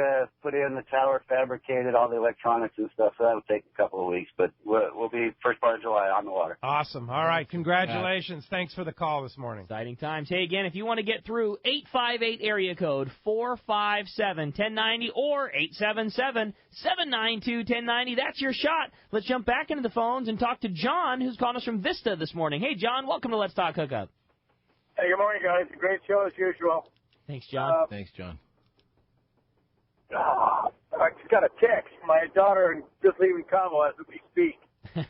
put in, the tower fabricated, all the electronics and stuff. So that'll take a couple of weeks, but we'll be first part of July on the water. Awesome. All right. Congratulations. Thanks for the call this morning. Exciting times. Hey, again, if you want to get through, 858 area code 457-1090 or 877-792-1090. That's your shot. Let's jump back into the phones and talk to John, who's calling us from Vista this morning. Hey, John, welcome to Let's Talk Hookup. Hey, good morning, guys. Great show as usual. Thanks, John. Thanks, John. I just got a text. My daughter just leaving Cabo as we speak. You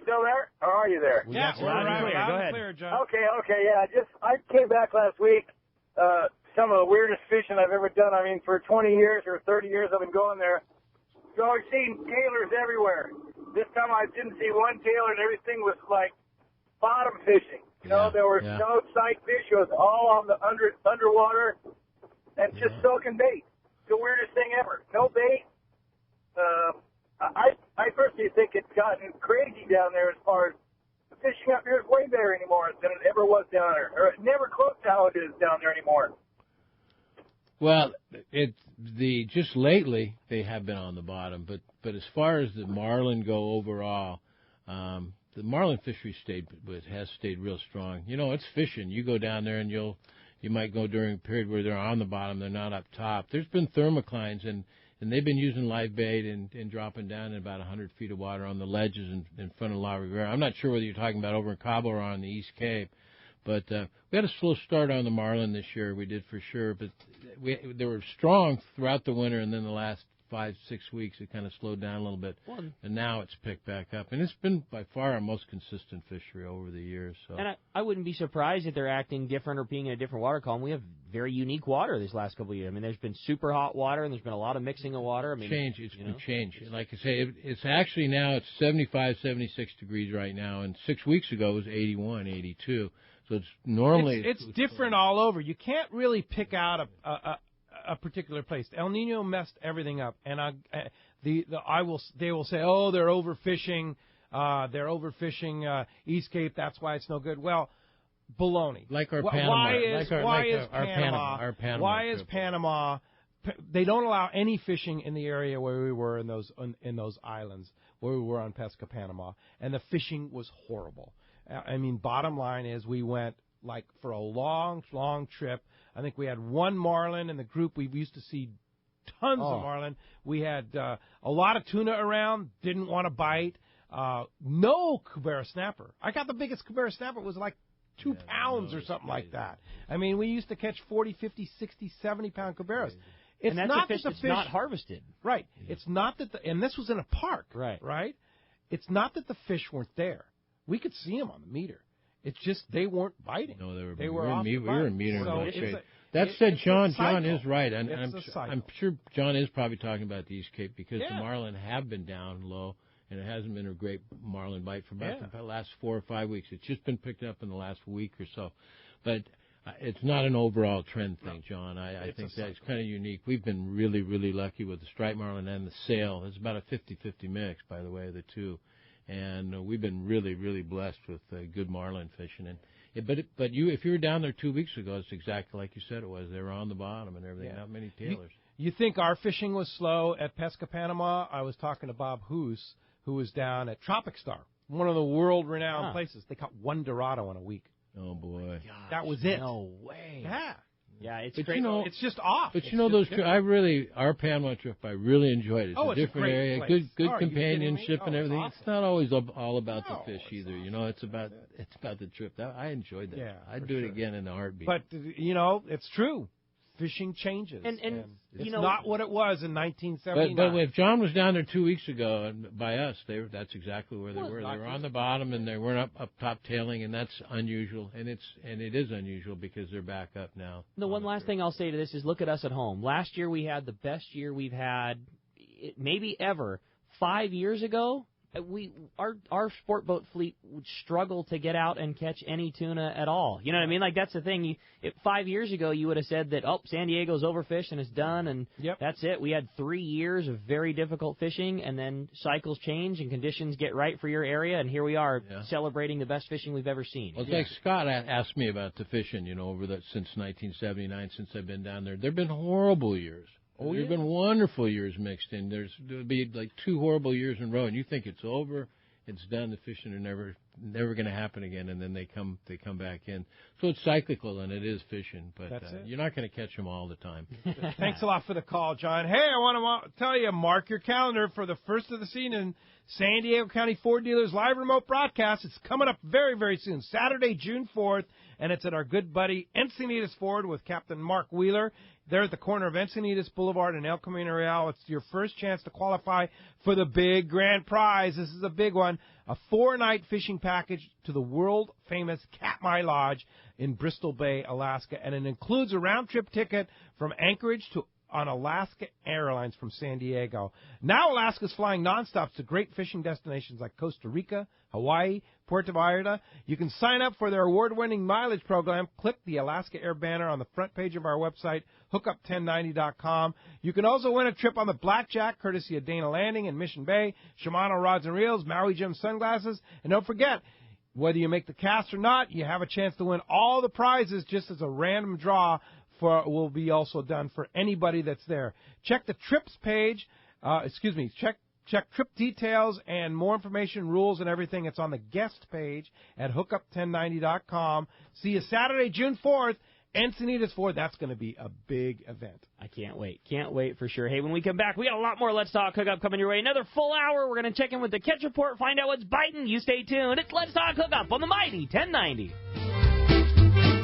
still there? Or are you there? Yeah, we're right. Go ahead. Clear, John. Okay, yeah. I came back last week. Some of the weirdest fishing I've ever done. I mean, for 20 years or 30 years I've been going there. You always seen tailors everywhere. This time I didn't see one tailor, and everything was like bottom fishing. You know, there were no sight fish. It was all on the underwater and just soaking bait. The weirdest thing ever. No bait. I personally think it's gotten crazy down there as far as the fishing up here is way better anymore than it ever was down there. Or never close to how it is down there anymore. Well, just lately they have been on the bottom, but as far as the marlin go overall, the marlin fishery has stayed real strong. You know, it's fishing. You go down there and you might go during a period where they're on the bottom, they're not up top. There's been thermoclines and they've been using live bait and dropping down in about 100 feet of water on the ledges in front of La Rivera. I'm not sure whether you're talking about over in Cabo or on the East Cape, but we had a slow start on the marlin this year. We did for sure, but they were strong throughout the winter, and then the last 5-6 weeks it kind of slowed down a little bit, and now it's picked back up, and it's been by far our most consistent fishery over the years. So. And I wouldn't be surprised if they're acting different or being in a different water column. We have very unique water these last couple of years. I mean, there's been super hot water, and there's been a lot of mixing of water. I mean, it's been changed. Like I say, it's actually now it's 75, 76 degrees right now, and 6 weeks ago it was 81, 82. So it's normally it's different all over. You can't really pick out a particular place. El Nino messed everything up, and they will say, oh, they're overfishing East Cape. That's why it's no good. Well, baloney. Like our Panama. Why is Panama? They don't allow any fishing in the area where we were in those islands where we were on Pesca Panama, and the fishing was horrible. I mean, bottom line is we went like for a long, long trip. I think we had one marlin in the group. We used to see tons of marlin. We had a lot of tuna around, didn't want to bite. No Cubera snapper. I got the biggest Cubera snapper. It was like 2 pounds or something like that. I mean, we used to catch 40, 50, 60, 70-pound Cuberas. It's not a fish that's not harvested. Right. It's not that and this was in a park. Right? It's not that the fish weren't there. We could see them on the meter. It's just they weren't biting. No, they were off the we were in meter. So that said, John is right, and it's I'm sure John is probably talking about the East Cape because the marlin have been down low, and it hasn't been a great marlin bite for about the last 4 or 5 weeks. It's just been picked up in the last week or so, but it's not an overall trend thing, John. I think that's kind of unique. We've been really, really lucky with the striped marlin and the sail. It's about a 50-50 mix, by the way, the two. And we've been really, really blessed with good marlin fishing. But if you were down there 2 weeks ago, it's exactly like you said it was. They were on the bottom and everything. Not many tailors. You think our fishing was slow at Pesca Panama? I was talking to Bob Hoos, who was down at Tropic Star, one of the world-renowned places. They caught 1 Dorado in a week. Oh, boy. That was it. No way. Yeah. Yeah, it's but great. It's just off. But those our Panama trip, I really enjoyed it. It's a different area, place. good companionship and everything. It's not always all about the fish either. You know, it's about the trip. I enjoyed that. Yeah, I'd do it again in a heartbeat. But it's true. fishing changes. And it's you know, not what it was in 1979. But if John was down there 2 weeks ago and by us, that's exactly where they were. Exactly. They were on the bottom and they weren't up top tailing, and that's unusual. And it is unusual because they're back up now. The one last thing I'll say to this is look at us at home. Last year we had the best year we've had maybe ever. 5 years ago, our sport boat fleet would struggle to get out and catch any tuna at all. You know what I mean? Like, that's the thing. 5 years ago, you would have said that, San Diego's overfished and it's done, and that's it. We had 3 years of very difficult fishing, and then cycles change and conditions get right for your area, and here we are celebrating the best fishing we've ever seen. Well, like Scott asked me about the fishing, since 1979, since I've been down there. There have been horrible years. Oh, there have been wonderful years mixed in. There'll be like 2 horrible years in a row, and you think it's over, it's done. The fishing are never going to happen again, and then they come back in. So it's cyclical, and it is fishing, but you're not going to catch them all the time. Thanks a lot for the call, John. Hey, I want to tell you, mark your calendar for the first of the season. San Diego County Ford Dealers live remote broadcast. It's coming up very, very soon, Saturday, June 4th, and it's at our good buddy Encinitas Ford with Captain Mark Wheeler. They're at the corner of Encinitas Boulevard and El Camino Real. It's your first chance to qualify for the big grand prize. This is a big one, a 4-night fishing package to the world-famous Katmai Lodge in Bristol Bay, Alaska, and it includes a round-trip ticket from Anchorage on Alaska Airlines from San Diego. Now Alaska's flying nonstop to great fishing destinations like Costa Rica, Hawaii, Puerto Vallarta. You can sign up for their award-winning mileage program. Click the Alaska Air banner on the front page of our website, hookup1090.com. You can also win a trip on the Blackjack, courtesy of Dana Landing in Mission Bay, Shimano Rods and Reels, Maui Jim Sunglasses. And don't forget, whether you make the cast or not, you have a chance to win all the prizes just as a random draw will be also done for anybody that's there. Check the trips page. Check trip details and more information, rules, and everything. It's on the guest page at hookup1090.com. See you Saturday, June 4th, Encinitas Ford. That's going to be a big event. I can't wait. Can't wait for sure. Hey, when we come back, we got a lot more Let's Talk Hookup coming your way. Another full hour. We're going to check in with the catch report, find out what's biting. You stay tuned. It's Let's Talk Hookup on the mighty 1090.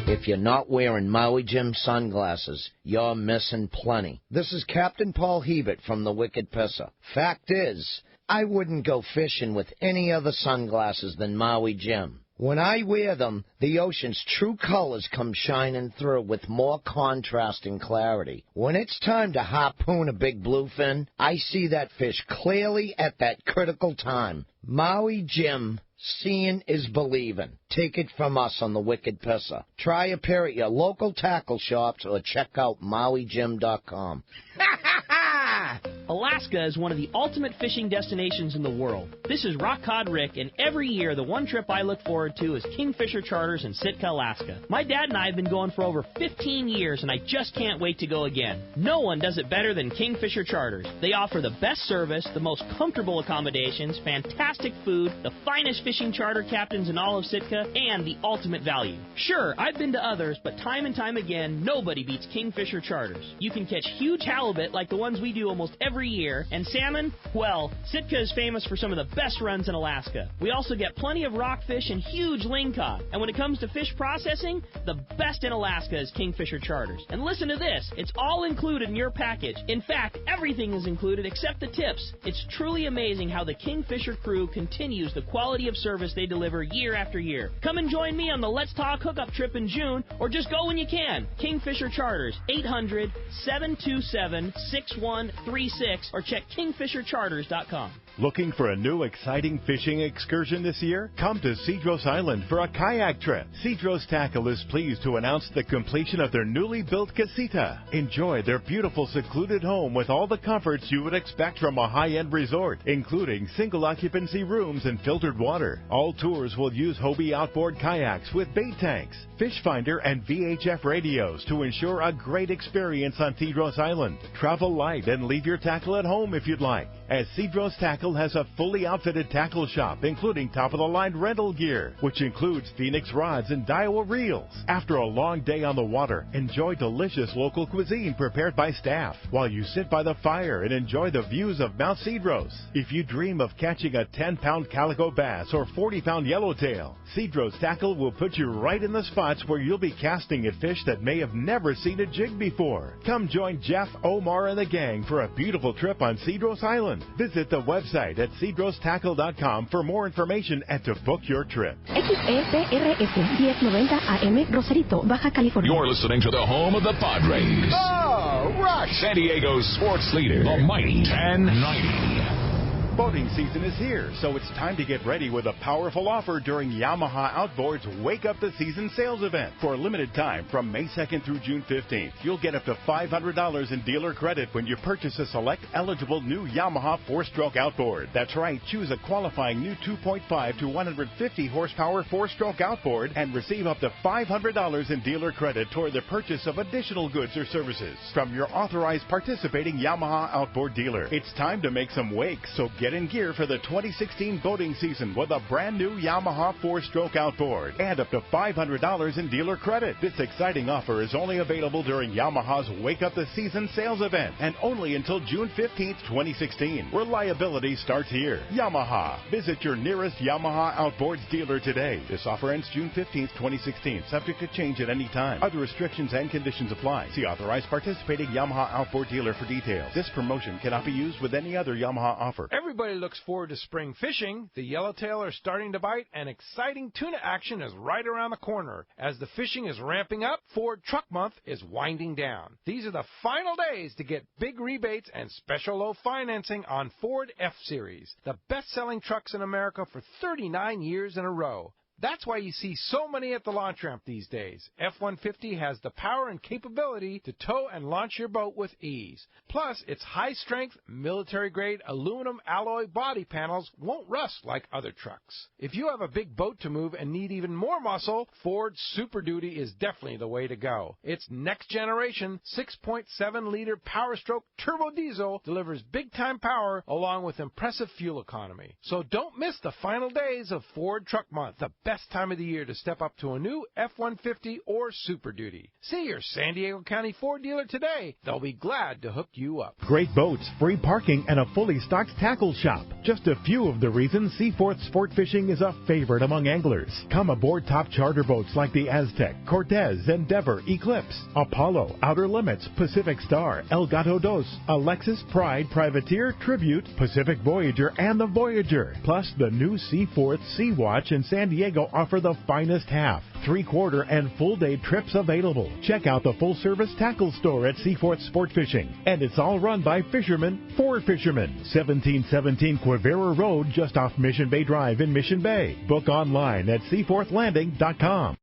If you're not wearing Maui Jim sunglasses, you're missing plenty. This is Captain Paul Hebert from the Wicked Pisser. Fact is, I wouldn't go fishing with any other sunglasses than Maui Jim. When I wear them, the ocean's true colors come shining through with more contrast and clarity. When it's time to harpoon a big bluefin, I see that fish clearly at that critical time. Maui Jim, seeing is believing. Take it from us on the Wicked Pisser. Try a pair at your local tackle shops or check out MauiJim.com. Alaska is one of the ultimate fishing destinations in the world. This is Rock Cod Rick, and every year the one trip I look forward to is Kingfisher Charters in Sitka, Alaska. My dad and I have been going for over 15 years, and I just can't wait to go again. No one does it better than Kingfisher Charters. They offer the best service, the most comfortable accommodations, fantastic food, the finest fishing charter captains in all of Sitka, and the ultimate value. Sure, I've been to others, but time and time again, nobody beats Kingfisher Charters. You can catch huge halibut like the ones we do almost every year, and salmon, well, Sitka is famous for some of the best runs in Alaska. We also get plenty of rockfish and huge lingcod. And when it comes to fish processing, the best in Alaska is Kingfisher Charters. And listen to this, it's all included in your package. In fact, everything is included except the tips. It's truly amazing how the Kingfisher crew continues the quality of service they deliver year after year. Come and join me on the Let's Talk Hookup trip in June, or just go when you can. Kingfisher Charters, 800-727-6136, or check kingfishercharters.com. Looking for a new exciting fishing excursion this year? Come to Cedros Island for a kayak trip. Cedros Tackle is pleased to announce the completion of their newly built casita. Enjoy their beautiful secluded home with all the comforts you would expect from a high-end resort, including single occupancy rooms and filtered water. All tours will use Hobie outboard kayaks with bait tanks, fish finder, and VHF radios to ensure a great experience on Cedros Island. Travel light and leave your tackle at home if you'd like, as Cedros Tackle Tackle has a fully outfitted tackle shop, including top-of-the-line rental gear, which includes Phoenix rods and Daiwa reels. After a long day on the water, enjoy delicious local cuisine prepared by staff while you sit by the fire and enjoy the views of Mount Cedros. If you dream of catching a 10-pound calico bass or 40-pound yellowtail, Cedros Tackle will put you right in the spots where you'll be casting at fish that may have never seen a jig before. Come join Jeff, Omar, and the gang for a beautiful trip on Cedros Island. Visit the website at cedrostackle.com for more information and to book your trip. XEPRS 1090 AM Rosarito, Baja California. You're listening to the home of the Padres. Oh, rush! San Diego's sports leader, the mighty 1090. Boating season is here, so it's time to get ready with a powerful offer during Yamaha Outboard's Wake Up the Season sales event. For a limited time, from May 2nd through June 15th, you'll get up to $500 in dealer credit when you purchase a select eligible new Yamaha 4-stroke outboard. That's right, choose a qualifying new 2.5 to 150 horsepower 4-stroke outboard and receive up to $500 in dealer credit toward the purchase of additional goods or services from your authorized participating Yamaha outboard dealer. It's time to make some wakes, so get in gear for the 2016 boating season with a brand new Yamaha 4-stroke outboard and up to $500 in dealer credit. This exciting offer is only available during Yamaha's Wake Up the Season sales event and only until June 15th, 2016. Reliability starts here. Yamaha. Visit your nearest Yamaha Outboards dealer today. This offer ends June 15th, 2016, subject to change at any time. Other restrictions and conditions apply. See authorized participating Yamaha Outboard dealer for details. This promotion cannot be used with any other Yamaha offer. Everybody looks forward to spring fishing. The yellowtail are starting to bite, and exciting tuna action is right around the corner. As the fishing is ramping up, Ford Truck Month is winding down. These are the final days to get big rebates and special low financing on Ford F-Series, the best-selling trucks in America for 39 years in a row. That's why you see so many at the launch ramp these days. F-150 has the power and capability to tow and launch your boat with ease. Plus, its high-strength, military-grade aluminum alloy body panels won't rust like other trucks. If you have a big boat to move and need even more muscle, Ford Super Duty is definitely the way to go. Its next-generation 6.7-liter Power-Stroke turbo diesel delivers big-time power along with impressive fuel economy. So don't miss the final days of Ford Truck Month, the best time of the year to step up to a new F-150 or Super Duty. See your San Diego County Ford dealer today. They'll be glad to hook you up. Great boats, free parking, and a fully stocked tackle shop. Just a few of the reasons Seaforth Sport Fishing is a favorite among anglers. Come aboard top charter boats like the Aztec, Cortez, Endeavor, Eclipse, Apollo, Outer Limits, Pacific Star, El Gato Dos, Alexis, Pride, Privateer, Tribute, Pacific Voyager, and the Voyager. Plus, the new Seaforth Sea Watch in San Diego offer the finest half, 3/4, and full-day trips available. Check out the full-service tackle store at Seaforth Sport Fishing. And it's all run by fishermen for fishermen. 1717 Quivira Road, just off Mission Bay Drive in Mission Bay. Book online at seaforthlanding.com.